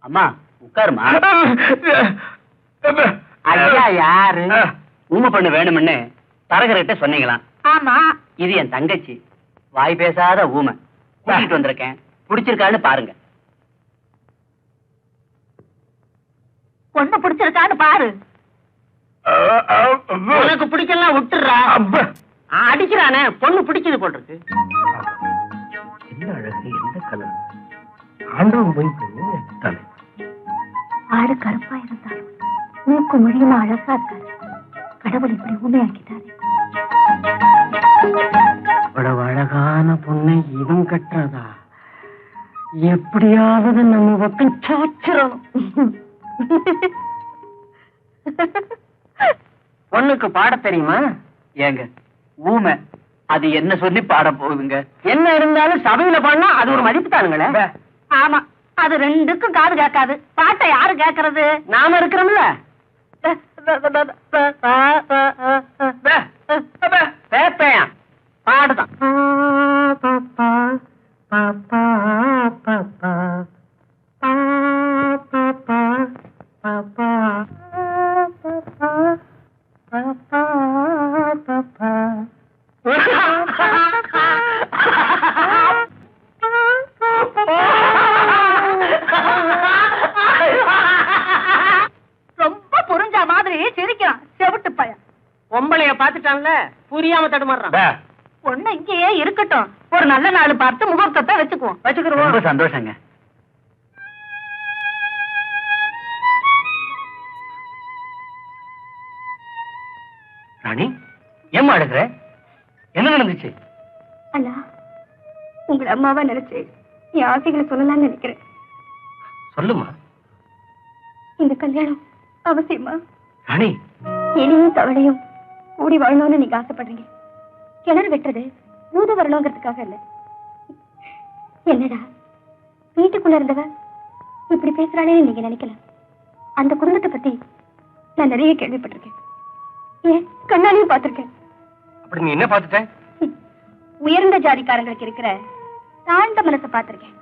அம்மா, உட்காருமா. ஐயா யாரு? ஊமை பண்ணு வேணும்னு தரகர்கிட்ட சொன்னீங்களாம். ஆமா, இது என் தங்கச்சி, வாய் பேசாத ஊமை. கூட்டிட்டு வந்திருக்கேன், பிடிச்சிருக்கான்னு பாருங்க. பொண்ணு பிடிச்சிருக்கான்னு பாரு. உனக்கு பிடிக்கலாம் விட்டுறா. அடிக்கிறானே, பொண்ணு பிடிக்குது போட்டிருக்கு. என்ன அழகு, எந்த கலர்! ஆண்டவன் போய் தலை ஆடு கருப்பா இருந்தாலும் மூக்கு மொழியுமா அழகா இருக்காரு. கடவுள் இப்படி ஊமையாக்கிட்டாரு. இவ்வளவு அழகான பொண்ணை இவன் கட்டுறதா? எப்படியாவது நம்ம பக்கம் சாச்சிரும். பொண்ணுக்கு பாட தெரியுமா? ஏங்க, ஊமை அது என்ன சொல்லி பாட போகுதுங்க? என்ன இருந்தாலும் சபையில பாடினா அது ஒரு மதிப்பு தானுங்களே. ஆமா, அது ரெண்டுக்கும் காது கேட்காது. பாட்டை யாரு கேட்கறது? நாம இருக்கிறோம்ல. பேப்பையான் பாடுதான். ரொம்ப புரிஞ்ச மாதிரி சிரிக்கிறான் செவிட்டு பையன். பொம்பளைய பாத்துட்டான்ல, புரியாம தடுமாறுறான். பொண்ணு இங்கேயே இருக்கட்டும், ஒரு நல்ல நாள் பார்த்து முகூர்த்தத்தை வச்சுக்குவோம். ரொம்ப சந்தோஷங்க. ராணி, ஏம்மா அழுகிற? என்ன நடந்துச்சு? அண்ணா, உங்களை அம்மாவா நினைச்சு என் ஆசைகளை சொல்லலாம்னு நினைக்கிறேன். சொல்லுமா. இந்த கல்யாணம் அவசியமா? ராணி, எலியும் தவளையும் கூடி வாழணும்னு நீங்க ஆசைப்படுறீங்க. கிணறு வெட்டுறது பூத வரணுங்கிறதுக்காக இல்ல. என்னடா, வீட்டுக்குள்ள இருந்தவ இப்படி பேசுறானே நீங்க நினைக்கலாம். அந்த குடும்பத்தை பத்தி நான் நிறைய கேள்விப்பட்டிருக்கேன். ஏன் கண்ணாலையும் பார்த்திருக்கேன். அப்படி நீ என்ன பார்த்துட்ட? உயர்ந்த ஜாதிக்காரங்களுக்கு இருக்கிற தாழ்ந்த மனசை பார்த்திருக்கேன்.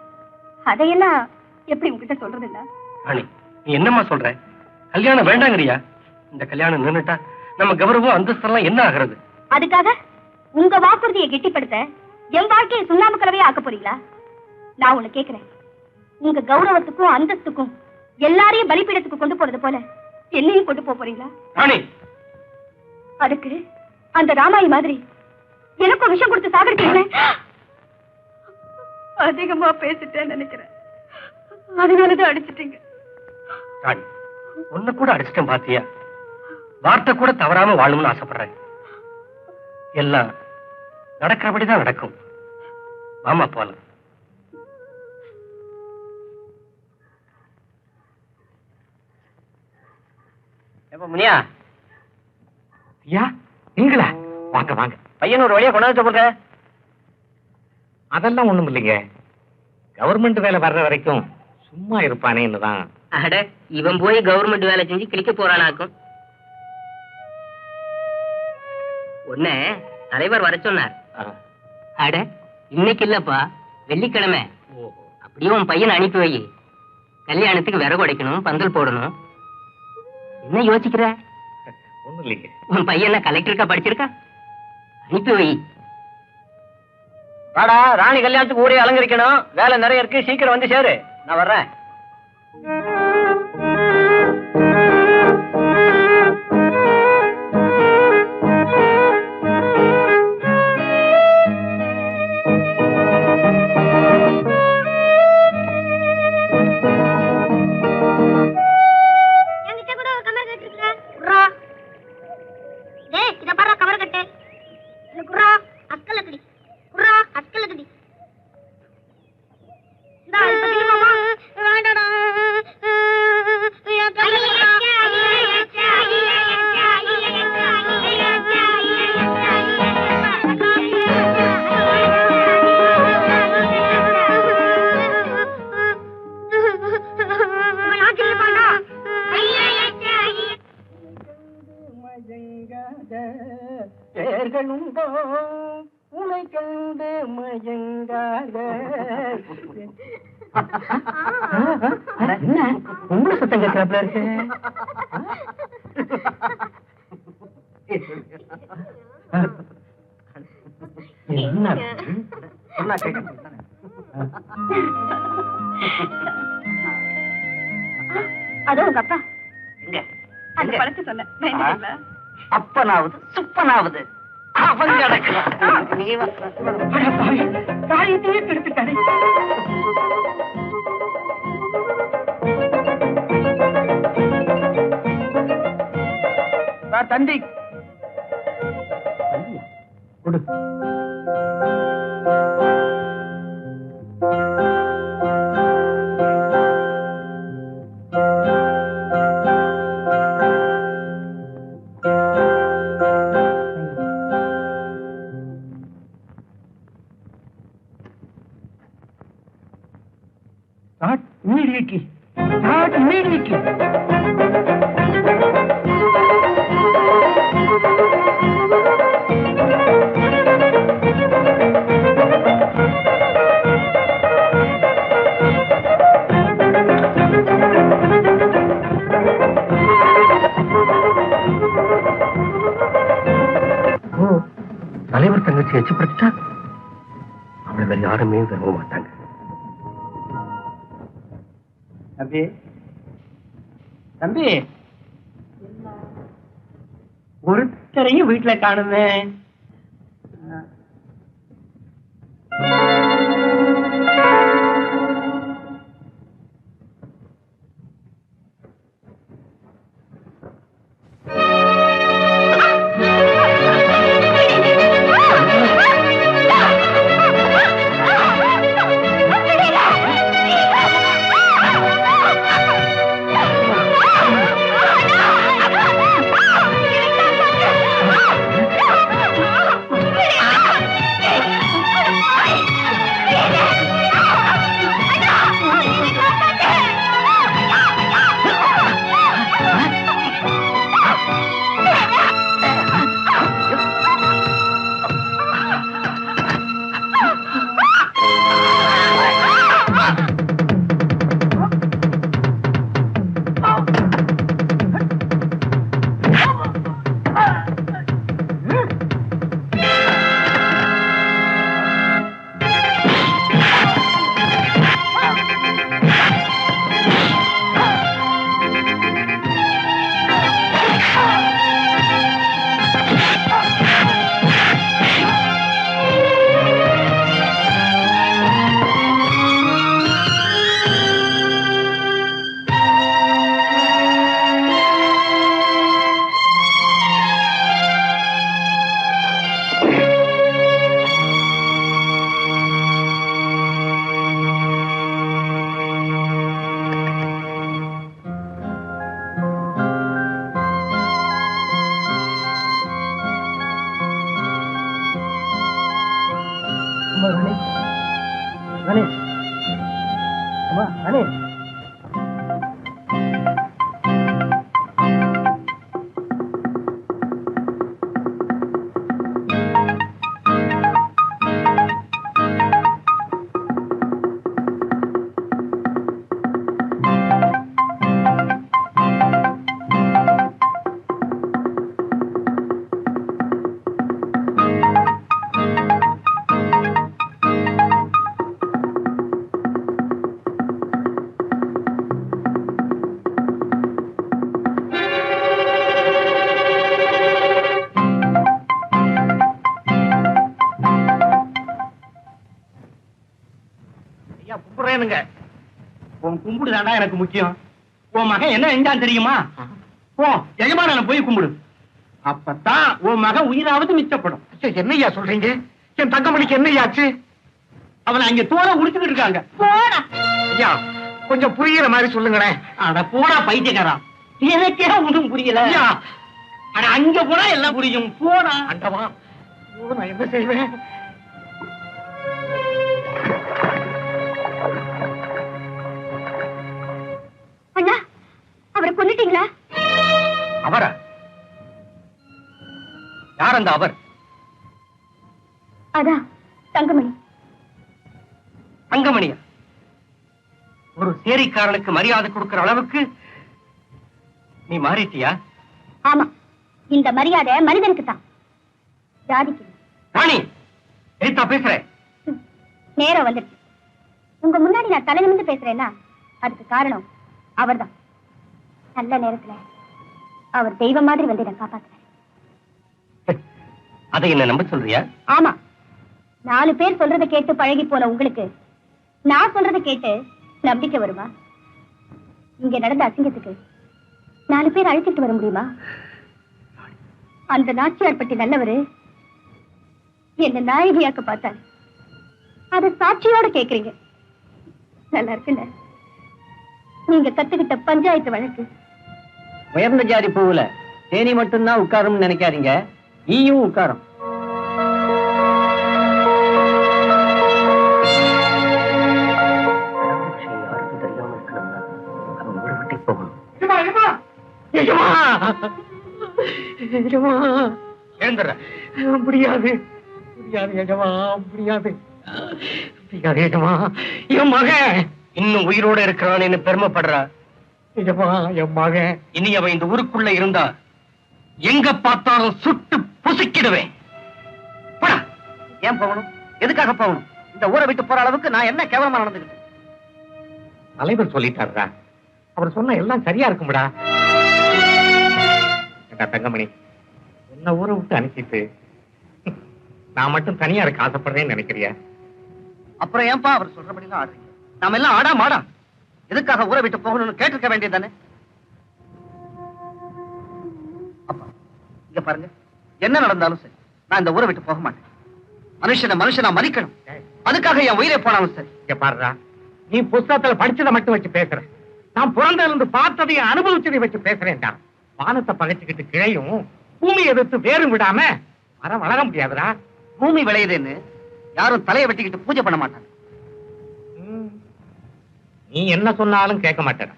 அதையெல்லாம் எப்படி உங்ககிட்ட சொல்றது இல்ல? ராணி, நீ என்னம்மா சொல்ற? கல்யாணம் வேண்டாங்கறியா? இந்த கல்யாணம் நின்னுட்டா நம்ம கௌரவம் அந்தஸ்தெல்லாம் என்ன ஆகிறது? அதுக்காக உங்க வாக்குறுதியை கெட்டிப்படுத்த என் வாழ்க்கையை சுண்ணாம்பு கலவையா ஆக்க போறீங்களா? நான் உன்னை கேட்கிறேன், உங்க கௌரவத்துக்கும் அந்தஸ்துக்கும் எல்லாரையும் பலிப்பீடத்துக்கு கொண்டு போறது போல என்னையும் கொண்டு போறீங்களா? ராணி, அதுக்கு அந்த ராமாயி மாதிரி எனக்கும் விஷம் கொடுத்து சாகடிக்கிறீங்களே. அதிகமா பேசிட்டேன்னு நினைக்கிறேன், அதனாலதான் அடிச்சிட்டீங்க. ராணி, உன்னை கூட அடிச்சிட்டேன் பாத்தியா? வார்த்தை கூட தவறாம வாழணும்னு ஆசைப்படுறேன். எல்லாம் நடக்கிறபடிதான் நடக்கும். வாமா போலாம். எப்ப முனியா? ஐயா, நீங்களா? வாங்க வாங்க. பையன் ஒரு வழியா கொண்டாந்து சொல்ற. அதெல்லாம் ஒண்ணும் இல்லைங்க. கவர்மெண்ட் வேலை வர்ற வரைக்கும் சும்மா இருப்பானேன்னு தான். அட, இவன் போய் கவர்மெண்ட் வேலை செஞ்சு கிளிக்க போறானாக்கும். ஒண்ணு தலைவர் வர சொன்னார். அட, இன்னைக்கு இல்லப்பா, வெள்ளிக்கிழமை. அப்படியே உன் பையனை அனுப்பி வை. கல்யாணத்துக்கு விறகு உடைக்கணும், பந்தல் போடணும். என்ன யோசிக்கிற? ஒண்ணும் இல்லைங்க. உன் பையன் கலெக்டருக்கா படிச்சிருக்கா? அனுப்பி வை. வாடா, ராணி கல்யாணத்துக்கு ஊரே அலங்கரிக்கணும். வேலை நிறைய இருக்கு, சீக்கிரம் வந்து சேரு. நான் வர்றேன். உங்களை சத்தம் கேட்கிறாப்ல இருக்கு. என்ன அதோ உங்க அப்பா எங்க? அந்த பழத்தை சொல்ல வேண்டியதில்லை. அப்பனாவது சுப்பனாவது அவன் கிடக்கிறான். காரியத்தையே கெடுத்துட்டாரு. தந்தி கொடு. Start immediately. Start immediately. தலைவர் தங்கச்சி எச்சப்படுத்திட்டா அவளை வேற யாருமே விரும்ப மாட்டாங்க. தம்பி, தம்பி, ஒருத்தரையும் வீட்டுல காணுமே. அண்ணே கும்பிடுறேனுங்க. உன் கும்பிடு தாண்டா எனக்கு முக்கியம். உன் மகன் என்ன செஞ்சான் தெரியுமா? போ எஜமான போய் கும்பிடு. அப்பதான் உன் மகன் உயிராவது மிச்சப்படும். என்னையா சொல்றீங்க? என் தங்கமணிக்கு என்னையாச்சு? அவனை அங்க தோலை உடிச்சுக்கிட்டு இருக்காங்க. ஐயா கொஞ்சம் புரியுற மாதிரி சொல்லுங்களேன். அட போடா பைத்தியக்காரா, எனக்கே ஒன்றும் புரியல. ஆனா அங்க போனா எல்லாம் புரியும். போடா அண்டவா. நான் என்ன செய்வேன்? அண்ணா, அவரை கொன்னுட்டீங்களா? அவரா? யார் அந்த அவர்? அதான் தங்கமணி. தங்கமணியா? ஒரு சேரிக்காரனுக்கு மரியாதை கொடுக்கிற அளவுக்கு நீ மாறிட்டியா? ஆமா, இந்த மரியாதை மனிதனுக்கு தான், ஜாதிக்கு. ராணி, எய்தா பேசுறேன். நேரம் வந்துருச்சு. உங்க முன்னாடி நான் தலை நிமிர்ந்து பேசுறேன்னா அதுக்கு காரணம் அவர்தான். நல்ல நேரத்துல அவர் தெய்வம் மாதிரி வந்து என்ன காப்பாத்துறாரு. அதை என்ன நம்ப சொல்றியா? ஆமா, 4 பேர் சொல்றதை கேட்டு பழகி போன உங்களுக்கு நான் சொல்றதை கேட்டு நம்பிக்கை வருமா? இங்க நடந்த அசிங்கத்துக்கு 4 பேர் அழைச்சிட்டு வர முடியுமா? அந்த நாச்சியார் பட்டி நல்லவரு என்ன நாயகியாக்க பார்த்தாரு. அத சாட்சியோட கேக்குறீங்க. நல்லா இருக்குல்ல? நீங்க கத்துக்கிட்ட பஞ்சாயத்து வழக்கு. உயர்ந்த ஜாதி பூவுல தேனி மட்டும்தான் உட்காரும்னு நினைக்காதீங்க, ஈயும் உட்காரும். முடியாது முடியாது எஜமா, முடியாது முடியாது எஜமா. என் மகன் இன்னும் உயிரோட இருக்கிறான்னு பெருமைப்படுறா. எஜமா, என் மகன் இனி அவன் இந்த ஊருக்குள்ள இருந்தா எங்க பார்த்தாலும் சுட்டு புசிக்கிடுவேன். ஏன் போகணும்? எதுக்காக போகணும்? இந்த ஊரை விட்டு போற அளவுக்கு நான் என்ன கேவலமா நடந்துக்கிட்டேன்? தலைவர் சொல்லிட்டாரா? அவர் சொன்ன எல்லாம் சரியா இருக்கும்டா. தங்கமணி, என்ன ஊரை விட்டு அனுப்பிட்டு நான் மட்டும் தனியா இருக்க ஆசைப்படுறேன்னு நினைக்கிறியா? அப்புறம் ஏன்பா அவர் சொல்றபடிலாம் ஆடுறீங்க? நாம எல்லாம் ஆடா மாடா? எதுக்காக ஊரை விட்டு போகணும்னு கேட்டிருக்க வேண்டியதானே? அப்பா இங்க பாருங்க, என்ன நடந்தாலும் சரி நான் இந்த ஊரை விட்டு போக மாட்டேன். மனுஷனா மதிக்கணும். அதுக்காக என் உயிரை போனாலும் சரி. இங்க பாருடா, நீ புஸ்தகத்துல படிச்சதை மட்டும் வச்சு பேசுற. நான் பிறந்ததுல இருந்து பார்த்ததையும் அனுபவிச்சதை வச்சு பேசுறேன்டா. வானத்தை பகைச்சுக்கிட்டு கிளையும் பூமி எதிர்த்து வேறும் விடாம மரம் வளர முடியாதுடா. பூமி விளையுதுன்னு யாரும் தலையை வெட்டிக்கிட்டு பூஜை பண்ண மாட்டாங்க. நீ என்ன சொன்னாலும் கேட்க மாட்டேன்.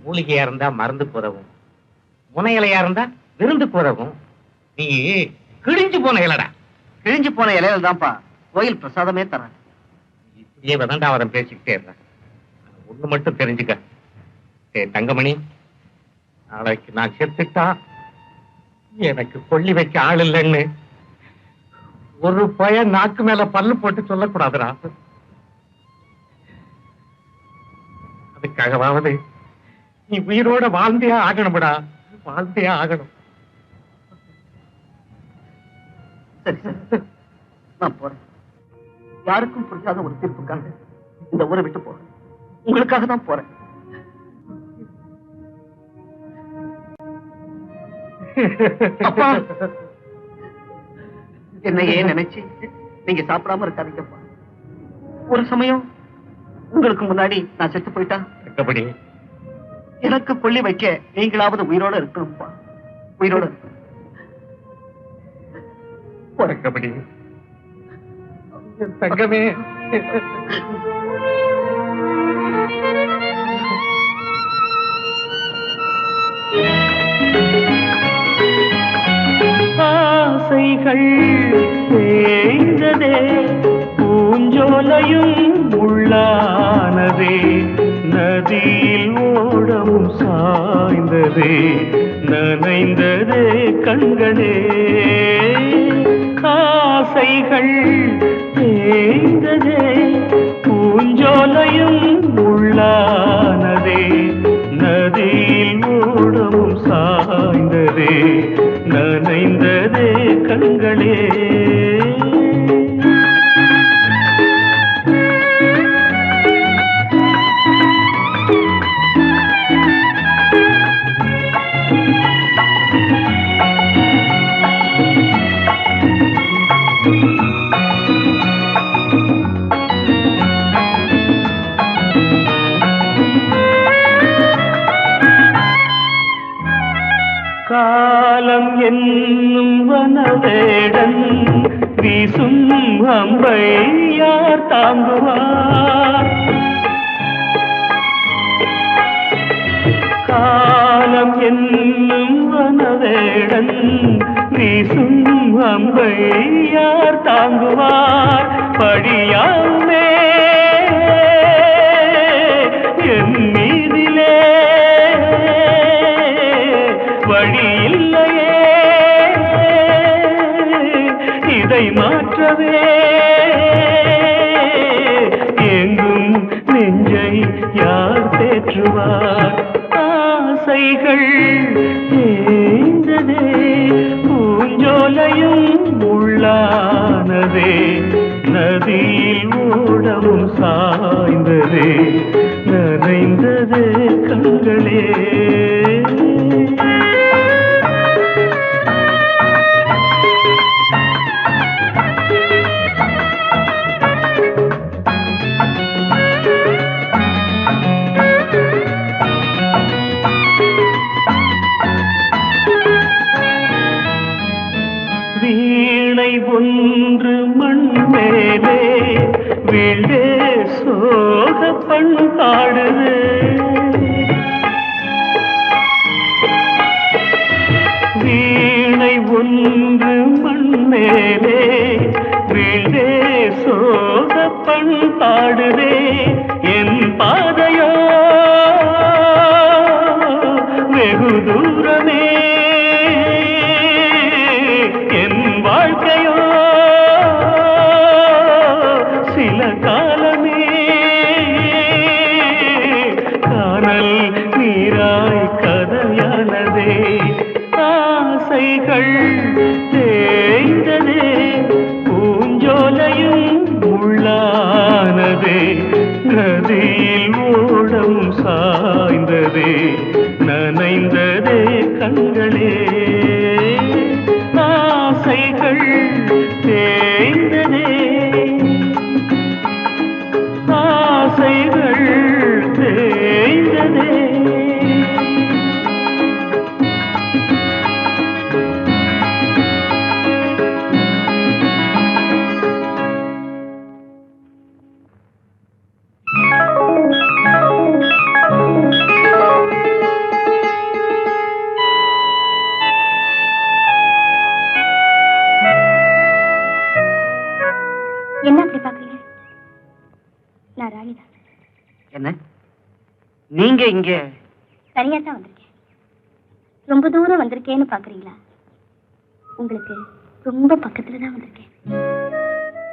மூலிகையா இருந்தா மருந்துக்கு உதவும், முனையிலையா இருந்தா விருந்துக்கு உதவும். நீ கிழிஞ்சு போன இலடா. கிழிஞ்சு போன இலையில தான்ப்பா கோயில் பிரசாதமே தராங்க. இப்படியே வதண்டாவதம் பேசிக்கிட்டே இருந்த. ஒண்ணு மட்டும் தெரிஞ்சுக்க, தங்கமணி, நாளைக்கு நான் செத்துட்டா எனக்கு கொல்லி வைக்க ஆள் இல்லைன்னு ஒரு பையன் நாக்கு மேல பல்லு போட்டு சொல்லக்கூடாதுடா. அதுக்காகவாவது நீ உயிரோட வாழ்ந்தே ஆகணும்டா, வாழ்ந்தே ஆகணும். சரி சரி, நான் போறேன். யாருக்கும் புரியாத ஒரு தீர்ப்புக்காக இந்த ஊரை விட்டு போறேன். உங்களுக்காக தான் போறேன். அப்பா, என்னையே நினைச்சு நீங்க சாப்பிடாம இருக்காதீங்கப்பா. ஒரு சமயம் உங்களுக்கு முன்னாடி நான் செத்து போயிட்டா எனக்கு கொல்லி வைக்க நீங்களாவது உயிரோட இருக்கணும்ப்பா. உயிரோட இருக்கணும். தங்கமே. ஆசைகள் தேய்ந்ததே பூஞ்சோலையும் உள்ளானதே நதியில் ஓடமும் சாய்ந்ததே நனைந்ததே கண்களே ஆசைகள் தேய்ந்ததே பூஞ்சோலையும் உள்ளானதே நதியில் ஓடமும் சாய்ந்ததே நனைந்ததே கண்களே காலம் என்னும் வனவேடன் வீசும் அம்பை யார் தாங்குவார் காலம் என்னும் வனவேடன் வீசும் அம்பை யார் தாங்குவார் படியாமே என் மீதிலே வழி இல்லையே இதை மாற்றவே எங்கும் நெஞ்சை யார் தேற்றுவார் ஆசைகள் தேய்ந்ததே பூஞ்சோலையும் உள்ளானதே நதியில் ஓடமும் சாய்ந்ததே நனைந்ததே கண்களே வீணை ஒன்று மண் மேலே வீழே சோக பண்பாடுது வீணை ஒன்று மண் மேலே வீழே சோக பண்பாடுதே என் பாதையோ வெகு தூரமே என் வாழ்க்கையோ சில காலமே காணல் நீராய் கதையானதே ஆசைகள் தேய்ந்ததே பூஞ்சோலையும் உள்ளானதே நதியில் ஓடம் சாய்ந்ததே நனைந்ததே கண்களே ஆசைகள் தேய்ந்ததே ஆசைகள் தேய்ந்ததே என்ன அப்படி பாக்குறீங்க? நான் ராணிதான். என்ன நீங்க இங்க? தனியா தான் வந்திருக்கேன். ரொம்ப தூரம் வந்திருக்கேன்னு பாக்குறீங்களா? உங்களுக்கு ரொம்ப பக்கத்துல தான் வந்திருக்கேன்.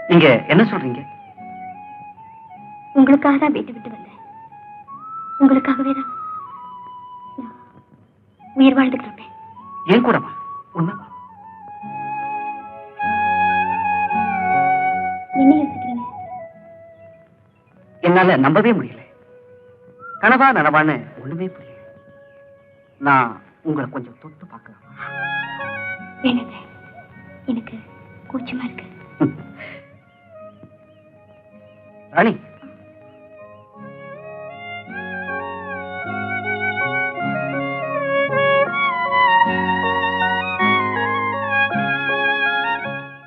நீங்க என்ன சொல்றீங்க? உங்களுக்காக தான் வீட்டு விட்டு வந்தேன். உங்களுக்காகவே தான் நான் உயிர் வாழ்ந்துட்டு இருப்பேன். ஏன் கூடவா? உண்மை என்ன யோசிக்கிறீங்க? என்னால நம்பவே முடியல. கனவா நனவான்னு ஒண்ணுமே புரியல. நான் உங்களை கொஞ்சம் தொட்டு பார்க்கலாம். வேணுங்க, எனக்கு கூச்சமா இருக்கு. ராணி,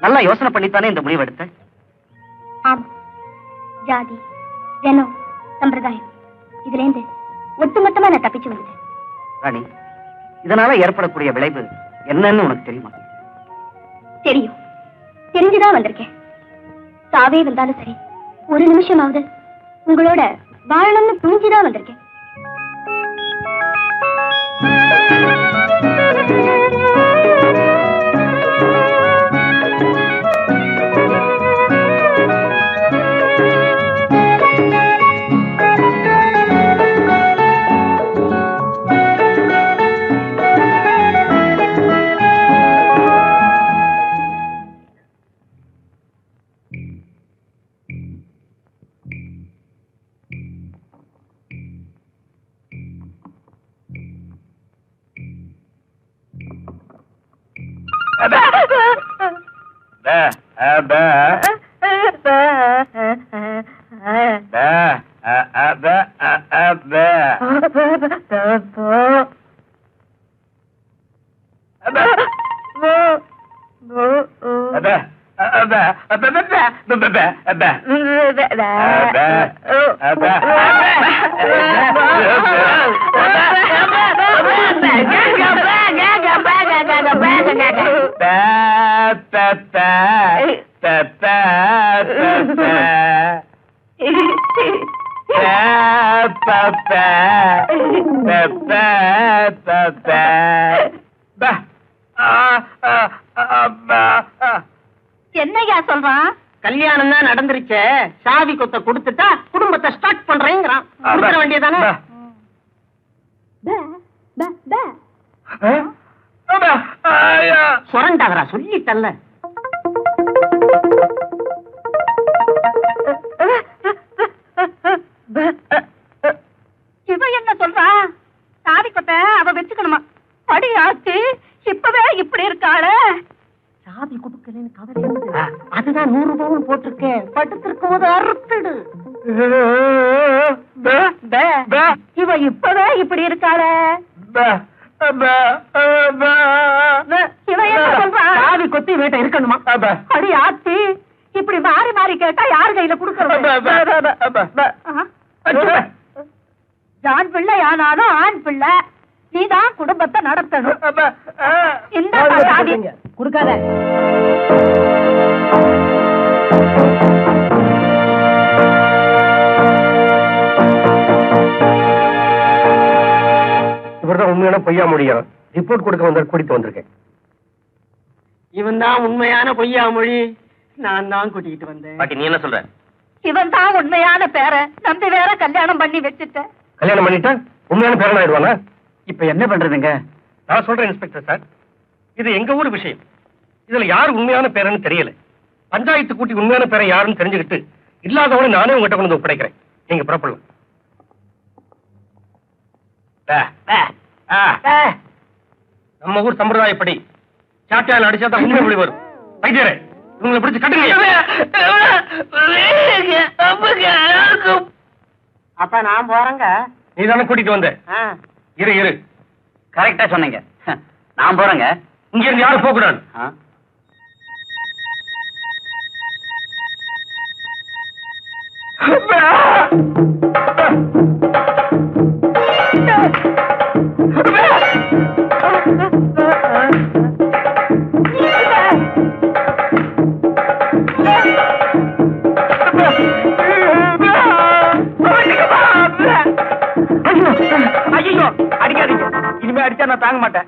நல்லா யோசனை பண்ணித்தானே இந்த முடிவு எடுத்த? ஆமா, ஜாதி, ஜனம், சம்பிரதாயம் இதுல இருந்து ஒட்டுமொத்தமா நான் தப்பிச்சு வந்துட்டேன். ராணி, இதனால ஏற்படக்கூடிய விளைவு என்னன்னு உனக்கு தெரியுமா? தெரியும், தெரிஞ்சுதான் வந்திருக்கேன். சாவே வந்தாலும் சரி, ஒரு நிமிஷமாவது உங்களோட வாழணும்னு துணிஞ்சுதான் வந்திருக்கேன். என்னையா சொல்றான்? கல்யாணம் தான் நடந்துருச்சு, சாவி கொத்த கொடுத்துட்டா குடும்பத்தை ஸ்டார்ட் பண்றேங்கிறான். கொடுத்துற வேண்டியதானே? சுரண்டாதரா, சொல்லிட்டல்ல. இவ என்ன சொல்றா? சாவி கொத்த அவ வச்சுக்கணுமா? படி ஆச்சு, இப்பவே இப்படி இருக்காள. சாவி கொடுக்கலன்னு கவலை, அதுதான் 100 ரூபாவும் போட்டிருக்கேன். படுத்திருக்கும் போது அறுத்துடு. இவ இப்பவே இப்படி இருக்காள. இவ என்ன சொல்றா? சாவி கொத்தி வீட்டை இருக்கணுமா? அடி ஆத்தி, இப்படி மாறி மாறி கேட்டா யார் கையில கொடுக்கறது? ஆண் பிள்ளை ஆனாலும் ஆண் பிள்ளை, நீதான் குடும்பத்தை நடத்தணும். இந்த கொடுக்காத. இவர்தான் உண்மையான பொய்யா மொழியா? ரிப்போர்ட் கொடுக்க வந்த கூட்டிட்டு வந்திருக்கேன். இவன் தான் உண்மையான பொய்யா மொழி, நான் தான் கூட்டிட்டு வந்தேன். பாட்டி, நீ என்ன சொல்ற? இவன் தான் உண்மையான பேர நம்பி வேற கல்யாணம் பண்ணி வச்சுட்டேன். கல்யாணம் பண்ணிட்டா உண்மையான பேரன் ஆயிடுவானா? இப்ப என்ன பண்றதுங்க? நான் சொல்றேன் இன்ஸ்பெக்டர் சார், இது எங்க ஊர் விஷயம். இதுல யார் உண்மையான பேரன்னு தெரியல. பஞ்சாயத்து கூட்டி உண்மையான பேரை யாருன்னு தெரிஞ்சுக்கிட்டு இல்லாதவனை நானே உங்ககிட்ட கொண்டு ஒப்படைக்கிறேன். நீங்க புறப்படலாம். நம்ம ஊர் சம்பிரதாயப்படி சாட்டியால் அடிச்சாதான் உண்மை மொழி வரும். வைத்தியரே, இவங்களை பிடிச்சு கட்டுங்க. அப்ப நான் போறேங்க. நீ தானே கூட்டிட்டு வந்த? இரு இரு, கரெக்டா சொன்னீங்க. நான் போறேங்க. இங்க இருந்து யாரும் போக கூடாது. ஐயோ, அடிக்காதீங்க. இனிமே அடிச்சா நான் தாங்க மாட்டேன்.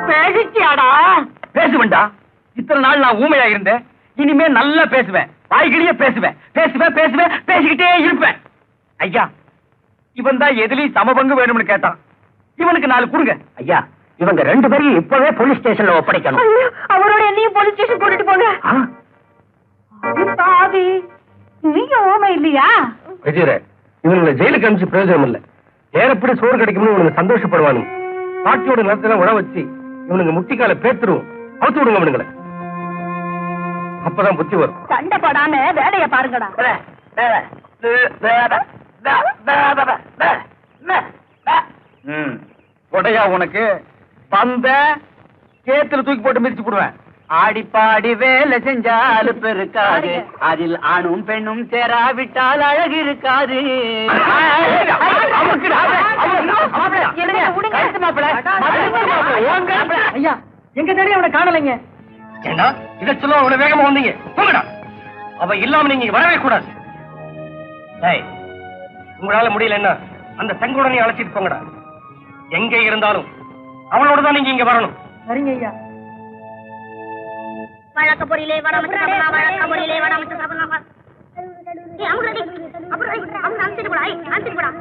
பேசிச்சியாடா? பேசுவேன்டா. இத்தனை நாள் நான் ஊமையா இருந்தேன். இனிமே நல்லா பேசுவேன். வாய்கிலேயே பேசுவேன். பேசுவேன் பேசுவேன் பேசிக்கிட்டே இருப்பேன். ஐயா, இவன் தான் எதுலயும் சமபங்கு வேணும்னு கேட்டான். இவனுக்கு 4 கொடுங்க. ஐயா, இவங்க 2 பேரையும் இப்பவே போலீஸ் ஸ்டேஷன்ல ஒப்படைக்கணும். அவரோட என்னையும் போலீஸ் ஸ்டேஷன் கூட்டிட்டு போங்க. பாவி, நீங்க ஊமை இல்லையா? வைத்தியரே, இவங்களை ஜெயிலுக்கு அனுப்பிச்சு பிரயோஜனம் இல்ல. ஏறப்படி சோறு கிடைக்கும்னு இவனுங்க சந்தோஷப்படுவானு. பாட்டியோட நிலத்தெல்லாம் உழ வச்சு இவனுங்க முட்டிக்கால பேத்துருவோம். அவுத்து விடுங்க இவனுங்களை. அப்பதான் புத்தி வரும். சண்டை போடாம வேலைய பாருங்கடா. கொடையா உனக்கு பந்த சேத்துல தூக்கி போட்டு மிதிச்சு போடுவேன். ஆடிப்பாடி வேலை செஞ்சாலு பெருக்காது, அதில் ஆணும் பெண்ணும் சேராவிட்டால் அழகு இருக்காது. ஐயா, எங்க தேடி அவனை காணலைங்க. ஏண்டா இதை சொல்ல அவ்வளவு வேகமா வந்தீங்க? போங்கடா. அவ இல்லாம நீங்க வரவே கூடாது. உங்களால முடியலன்னா அந்த செங்குடனை அழைச்சிட்டு போங்கடா. எங்க இருந்தாலும் அவளோட தான் நீங்க இங்க வரணும். சரிங்க ஐயா. வழக்க பொரியலே வடமட்டு சாப்பிடா, வழக்க பொரியலே வடமட்டு சாப்பிடா. அவங்க அனுப்பிட்டு போடா, அனுப்பிட்டு போடா.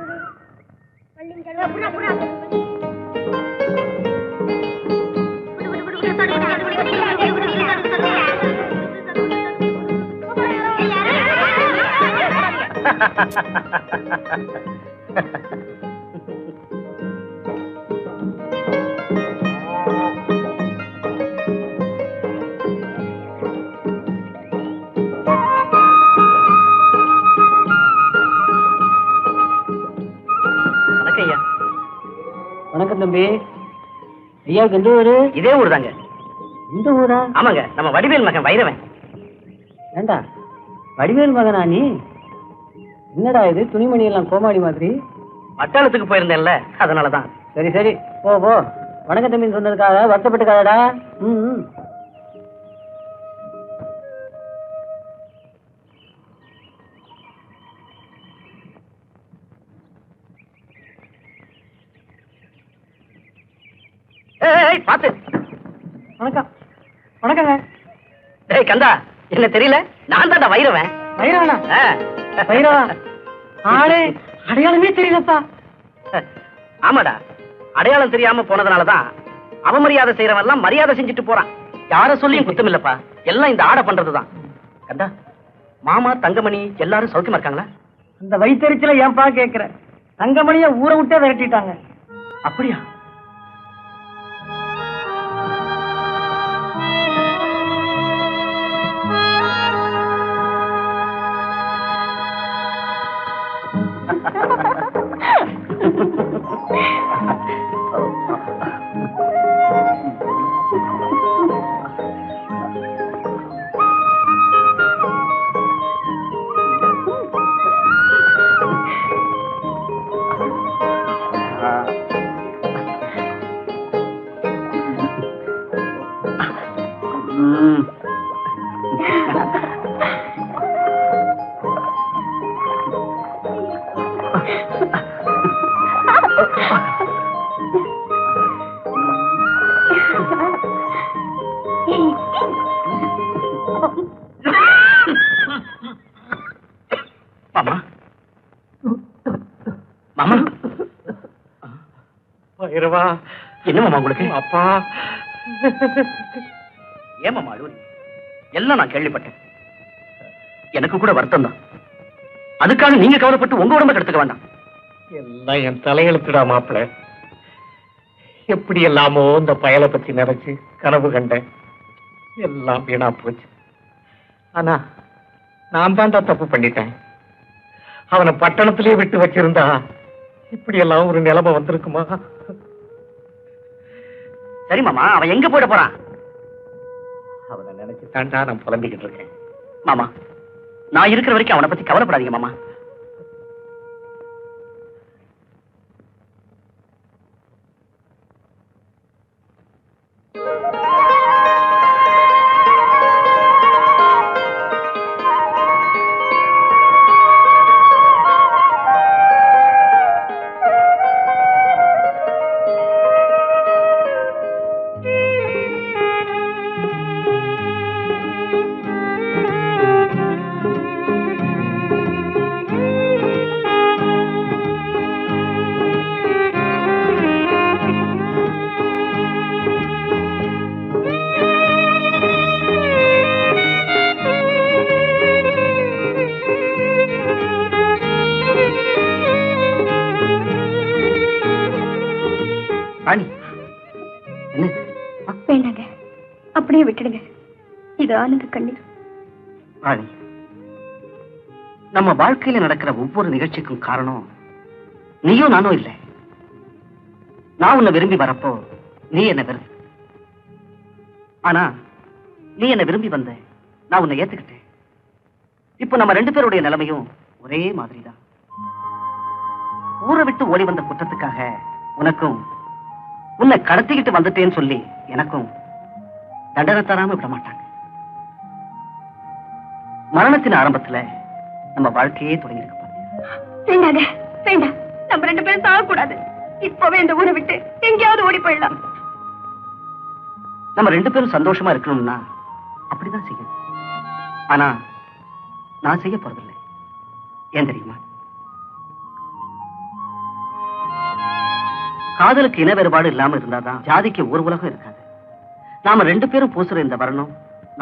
வணக்கம் தம்பி. ஐயாவுக்கு எந்த ஊரு? இதே ஊர் தாங்க. இந்த ஊரா? ஆமாங்க, நம்ம வடிவேல் மகன் வைரவன். ஏண்டா வடிவேல் மகனா நீ? என்னடா இது துணிமணி எல்லாம் கோமாளி மாதிரி? பட்டாளத்துக்கு போயிருந்தேன்ல, அதனாலதான். சரி சரி, போ போ. வணக்கம் தம்பின்னு சொன்னதுக்காக வருத்தப்பட்டுக்காதடா. ம். பாத்து. வணக்கம். வணக்கங்க. ஏய் கந்தா, என்ன தெரியல? நான் தான் வைரவன். வைரவனா? வைரவா? ஆளே அடையாளமே தெரியலப்பா. ஆமாடா, அடையாளம் தெரியாம போனதுனாலதான் அவமரியாதை செய்யறவன் எல்லாம் மரியாதை செஞ்சுட்டு போறான். யார சொல்லியும் குத்தம் இல்லப்பா, எல்லாம் இந்த ஆடை பண்றதுதான். கந்தா, மாமா தங்கமணி எல்லாரும் சௌக்கியமா இருக்காங்களா? அந்த வயிற்றுல ஏன்பா கேக்குற? தங்கமணிய ஊரை விட்டே விரட்டிட்டாங்க. அப்படியா? மாமா, மாமா, வைரவா, என்ன மாமா உங்களுக்கு? அப்பா, ஏமாமா அழுவரி? எல்லாம் நான் கேள்விப்பட்டேன். எனக்கு கூட வருத்தம் தான். அதுக்காக நீங்க கவலைப்பட்டு உங்க உடம்ப கெடுத்துக்க வேண்டாம். எல்லாம் என் தலையெழுத்துடா மாப்பிள்ள. எப்படி எல்லாமோ இந்த பயலை பத்தி நினைச்சு கனவு கண்டேன். எல்லாம் வீணா போச்சு. ஆனா நான் தான்டா தப்பு பண்ணிட்டேன். அவனை பட்டணத்திலேயே விட்டு வச்சிருந்தா இப்படி எல்லாம் ஒரு நிலைமை வந்திருக்குமா? சரி மாமா, அவன் எங்க போயிட போறான்? அவனை நினைச்சு தாண்டா நான் புலம்பிக்கிட்டு இருக்கேன். மாமா, நான் இருக்கிற வரைக்கும் அவனை பத்தி கவலைப்படாதீங்க மாமா. வேண்டாங்க, அப்படியே விட்டுடுங்க. இது ஆனந்த கண்ணீர். ராணி, நம்ம வாழ்க்கையில நடக்கிற ஒவ்வொரு நிகழ்ச்சிக்கும் காரணம் நீயும் நானும் இல்லை. நான் உன்னை விரும்பி வரப்போ நீ என்ன விரும்பு. ஆனா நீ என்ன விரும்பி வந்த, நான் உன்னை ஏத்துக்கிட்டேன். இப்ப நம்ம ரெண்டு பேருடைய நிலைமையும் ஒரே மாதிரிதான். ஊரை விட்டு ஓடி வந்த குற்றத்துக்காக உனக்கும், உன்னை கடத்திக்கிட்டு வந்துட்டேன்னு சொல்லி எனக்கும் தண்டனை தராம விட மாட்டாங்க. மரணத்தின் ஆரம்பத்துல நம்ம வாழ்க்கையே தொடங்கி இருக்க வேண்டாங்க, வேண்டாம். நம்ம 2 பேரும் சாகக்கூடாது. இப்பவே இந்த ஊரை விட்டு எங்கேயாவது ஓடி போயிடலாம். நம்ம 2 பேரும் சந்தோஷமா இருக்கணும்னா அப்படிதான் செய்யணும். ஆனா நான் செய்ய போறதில்லை. ஏன் தெரியுமா? காதலுக்கு இன வேறுபாடு இல்லாம இருந்தாதான் ஜாதிக்கு ஒரு உலகம் இருக்காது. நாம 2 பேரும் பூசுற இந்த வரணும்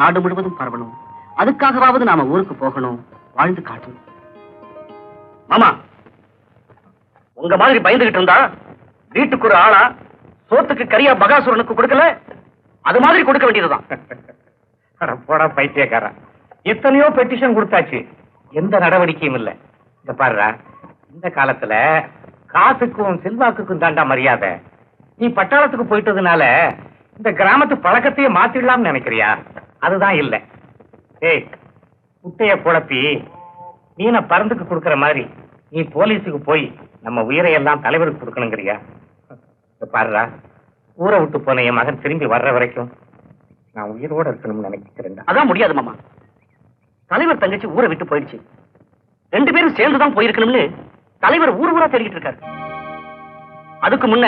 நாடு முழுவதும் பரவணும். அதுக்காகவாவது நாம ஊருக்கு போகணும், வாழ்ந்து காட்டணும். மாமா, உங்க மாதிரி பயந்துகிட்டு இருந்தா வீட்டுக்கு ஒரு ஆளா சோத்துக்கு கரியா பகாசுரனுக்கு கொடுக்கல, அது மாதிரி கொடுக்க வேண்டியதுதான். போடா பைத்தியக்காரன், எத்தனையோ பெட்டிஷன் கொடுத்தாச்சு, எந்த நடவடிக்கையும் இல்ல. இந்த பாருடா, இந்த காலத்துல காசுக்கும் செல்வாக்குக்கும் தாண்டா மரியாதை. நீ பட்டாளத்துக்கு போயிட்டதுனால இந்த கிராமத்து பழக்கத்தையே மாத்திடலாம்னு நினைக்கிறியா? அதுதான் இல்ல. ஏய், குட்டைய குழப்பி மீனை பறந்துக்கு கொடுக்கற மாதிரி நீ போலீஸுக்கு போய் நம்ம உயிரையெல்லாம் தலைவருக்கு கொடுக்கணுங்கிறியா? பாருடா, ஊரை விட்டு போன என் மகன் திரும்பி வர்ற வரைக்கும் நான் உயிரோட இருக்கணும்னு நினைக்கிறேன். அதான் முடியாது மாமா. தலைவர் தங்கச்சி ஊரை விட்டு போயிடுச்சு. 2 பேரும் சேர்ந்துதான் போயிருக்கணும்னு தலைவர் ஊர் ஊரா தேடிக்கிட்டு இருக்காரு. அதுக்கு முன்ன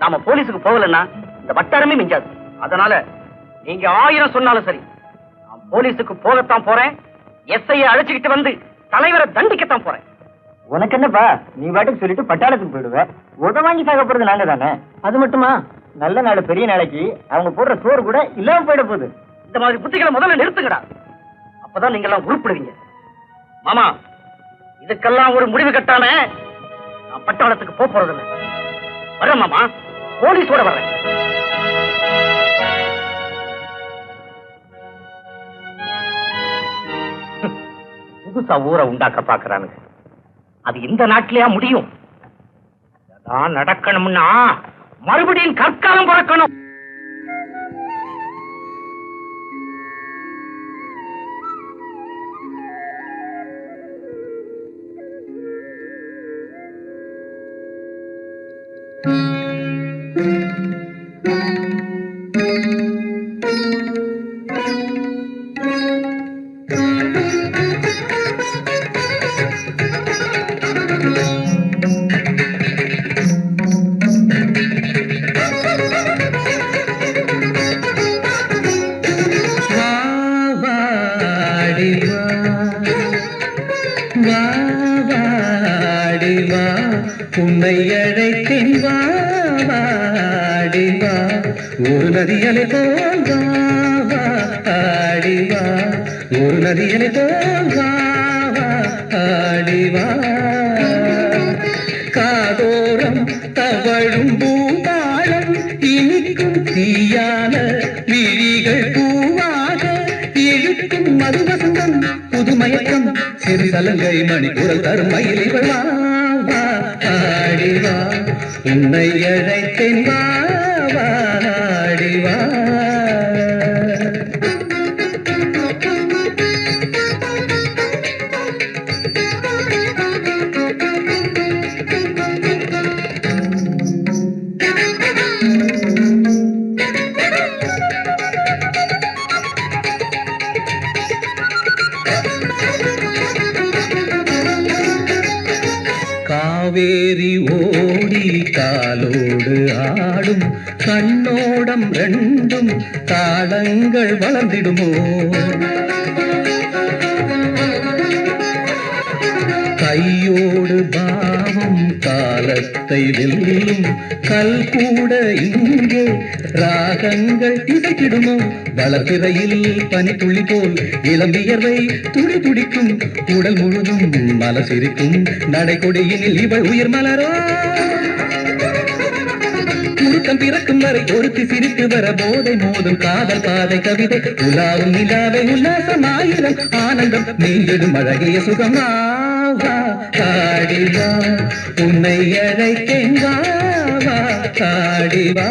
நாம போலீஸுக்கு போகலன்னா இந்த வட்டாரமே மிஞ்சாது. அதனால நீங்க 1000 சொன்னாலும் சரி, நான் போலீஸுக்கு போகத்தான் போறேன். எஸ்ஐயை அழைச்சுக்கிட்டு வந்து தலைவரை தண்டிக்கத்தான் போறேன். உனக்கு என்னப்பா, நீ பாட்டுக்கு சொல்லிட்டு பட்டாளத்துக்கு போயிடுவ. உத வாங்கி சாக போறது நாங்க தானே. அது மட்டுமா, நல்ல நாள் பெரிய நாளைக்கு அவங்க போடுற சோறு கூட இல்லாம போயிட போகுது. இந்த மாதிரி புத்திகளை முதல்ல நிறுத்துங்கடா. அப்பதான் நீங்க எல்லாம் உருப்படுவீங்க. மாமா, இதுக்கெல்லாம் ஒரு முடிவு கட்டாம நான் பட்டாளத்துக்கு போறதில்லை. வர்றேன் மாமா, போலீஸோட வர்றேன். புதுசா ஊரை உண்டாக்க பாக்குறானுங்க. அது இந்த நாட்டிலேயா முடியும்? அதான் நடக்கணும்னா மறுபடியும் கற்காலம் பிறக்கணும். உன்னை அழைத்தேன் வா வாடி வா, ஒரு நதியலை போல் வா வாடி வா, ஒரு நதியலை போல் வா வாடி வா. காதோரம் தவழும் பூபாலம் இனிக்கும் தீயான விழிகள் பூவாக இழுக்கும் மதுவசந்தம் புதுமயக்கம் சிறு சலங்கை மணிக்குரல் தரும் மயிலிகள் வா வாடி வா, உன்னை அழைத்தேன் வா வாடி வா. காவேரி ஓடி காலோடு ஆடும் கண்ணோடம் 2 தாளங்கள் வளர்ந்திடுமோ, கையோடு பாவம் காலத்தை வெல்லும் கல் கூட இங்கே ராகங்கள் இசைக்கிடுமோ, வளர்பிறையில் பனித்துளி போல் இளம்பியர்வை துடி துடிக்கும் உடல் முழுதும் மலசிரிக்கும் நடைகொடியினில் இவள் உயிர் மலரோ. முறுக்கம் பிறக்கும் வரை ஒருத்தி சிரித்து வர போதை மோதும் காதல் பாதை கவிதை உலாவும் நிலாவை உல்லாசமாயிரம் ஆனந்தம் நீங்கிடும் அழகிய சுகம் வாடி வா, உன்னை அழைத்தேன் வா வாடி வா.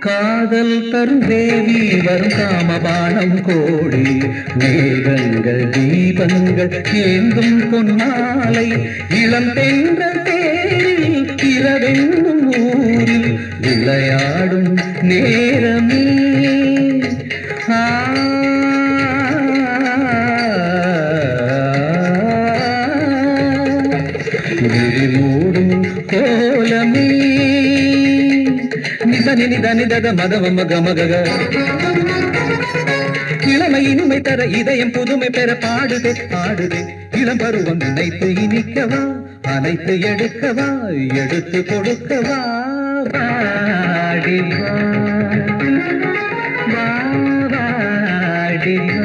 காதல் தரும் தேவி வரும் காமபானம் கோடி மேகங்கள் தீபங்கள் ஏந்தும் பொன்னாலை இளம் தென்றல் தேரில் இரவென்னும் ஊரில் விளையாடும் நேரமே விழிமூடும் கோலமே நிதனிதனிதக மதவம கமகக இளமை இனிமை தர இதயம் புதுமை பெற பாடுதே ஆடுதே இளம் பருவம் நினைத்து இனிக்கவா அனைத்து எடுக்கவா எடுத்து கொடுக்கவா வாடிவா வாடிவா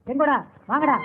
எங்கடா வாங்கடா.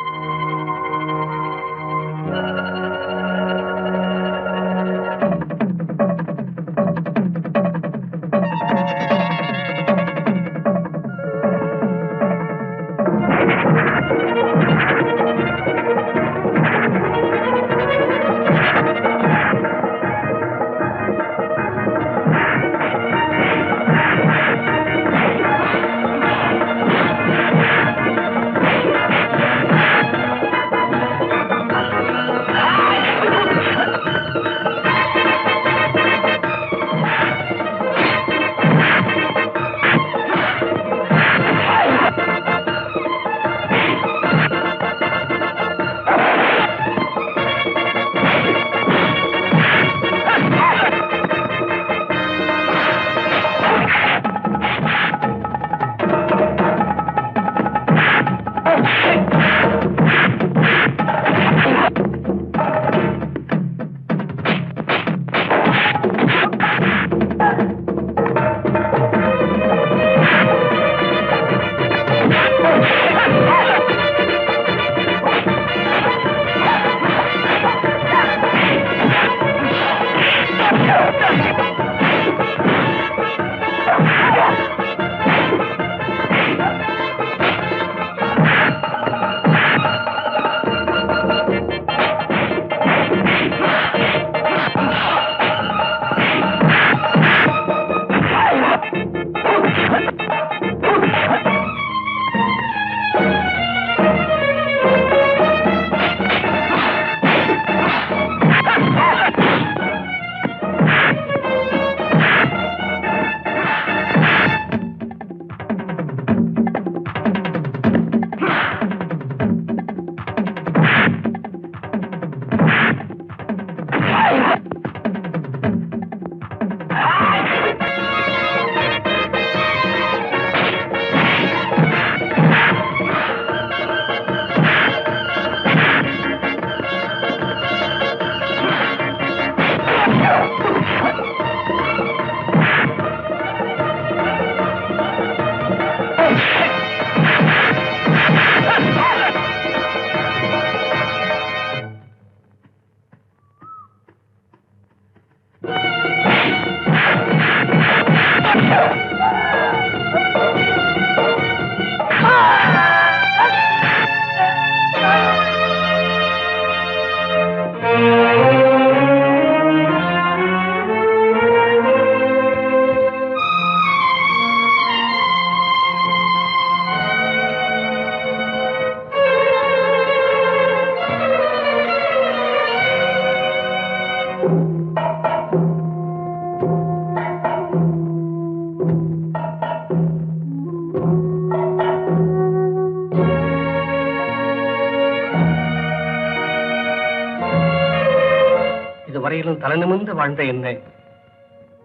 வரையிலும் தலை நிமிர்ந்து வாழ்ந்த என்ன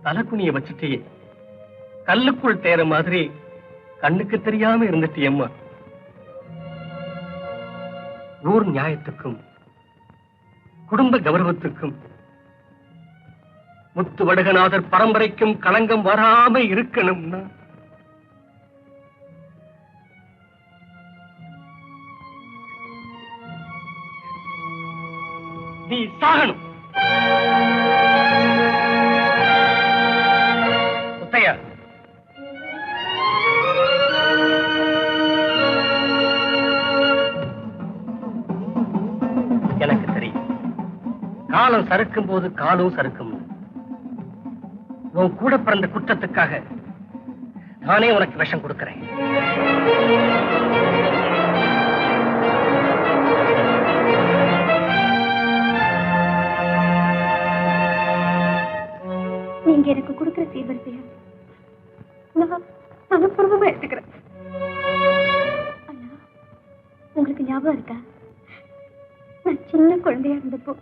தலக்குனிய வச்சுட்டு கல்லுக்குள் தேர மாதிரி கண்ணுக்கு தெரியாம இருந்துட்டியம்மா. ஊர் நியாயத்துக்கும் குடும்ப கௌரவத்துக்கும் முத்து வடுகநாதர் பரம்பரைக்கும் களங்கம் வராம இருக்கணும்னா நீ சாகணும். முத்தையா, எனக்கு தெரியும் காலம் சறுக்கும் போது காலும் சறுக்கும். உன் கூட பிறந்த குற்றத்துக்காக நானே உனக்கு விஷம் கொடுக்கிறேன். நீங்க எனக்கு கொடுக்கிற சீவரிசையா நான் மனப்பூர்வமா எடுத்துக்கிறேன். அண்ணா, உங்களுக்கு ஞாபகம் இருக்கா? நான் சின்ன குழந்தையா இருந்தப்போ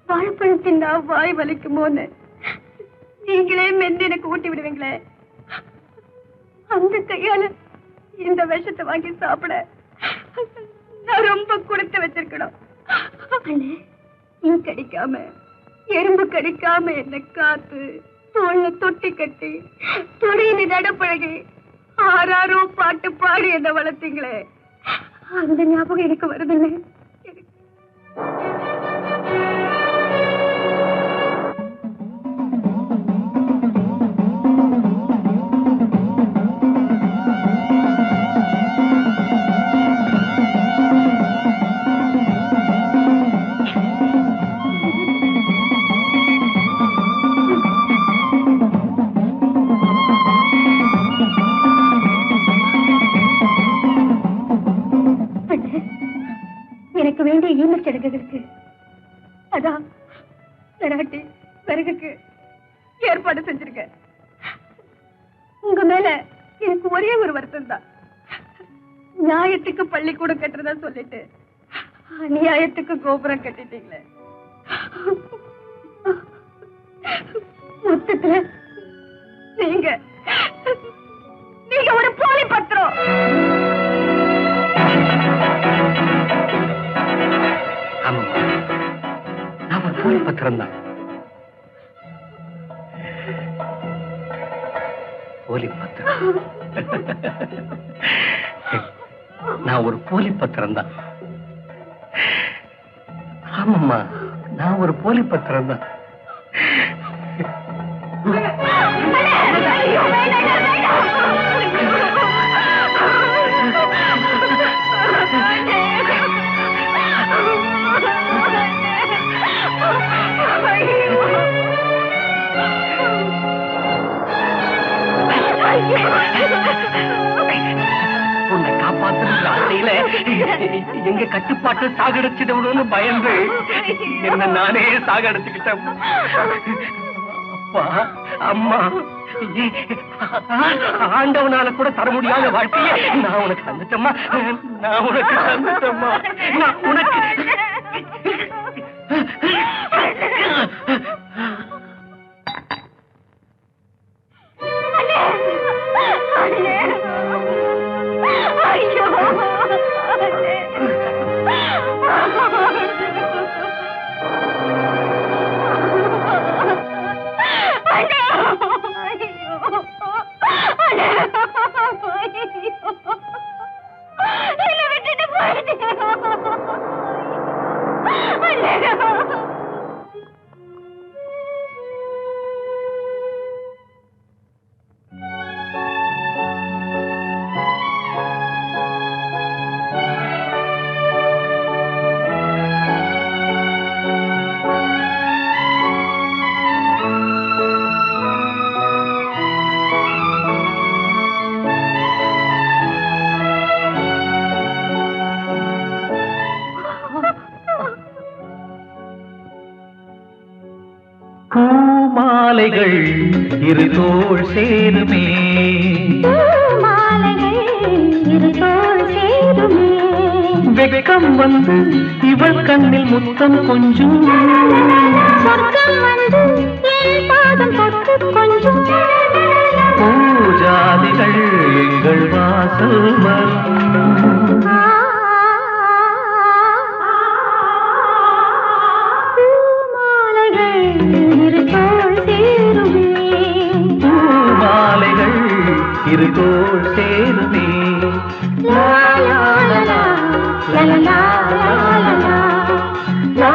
வாழைப்பழம் தின்னா வாய் வலிக்குமோன்னு நீங்களே மென்னு எனக்கு ஊட்டி விடுவீங்களே, அந்த கையால இந்த விஷத்தை வாங்கி சாப்பிட நான் ரொம்ப கொடுத்து வச்சிருக்கணும். கடிக்காம எறும்பு கடிக்காம என்ன காத்து தோல்ல தொட்டி கட்டி துணியில நடப்பழகி ஆறாரோ பாட்டு பாடி என்ன வளர்த்தீங்களே, அந்த ஞாபகம் எனக்கு வருதுல்ல. எனக்கு வேண்டிய ஈமச் சடங்குகளுக்கு அதான் விராட்டி விறகுக்கு ஏற்பாடு செஞ்சிருக்க. உங்க மேல எனக்கு ஒரே ஒரு வருத்தம் தான். நியாயத்துக்கு பள்ளிக்கூடம் கட்டுறதா சொல்லிட்டு அநியாயத்துக்கு கோபுரம் கட்டிட்டீங்களே. மொத்தத்துல நீங்க ஒரு போலி பத்திரம். நான் ஒரு போலி பத்திரம் தான். போலி பத்திரம். நான் ஒரு போலி பத்திரம் தான். ஆமாம்மா, நான் ஒரு போலி பத்திரம் தான். உன்னை காப்பாற்றுற ஆசையில எங்க கட்டுப்பாட்டு சாகடிச்சிடணும்னு பயந்து என்ன நானே சாகடிச்சுக்கிட்டேன். அப்பா அம்மா ஆண்டவனால கூட தர முடியாத வாழ்க்கைய நான் உனக்கு தந்துட்டம்மா. நான் உனக்கு தந்துட்டம்மா. நான் உனக்கு பூமாலைகள் இரு தோள் சேருமே, வெட்கம் வந்து இவள் கண்ணில் முத்தம் கொஞ்சம், பூஜாதிகள் எங்கள் வாசல் வரும். தோள் சேருமே. லா லா லா லா லா லா லா லா லா.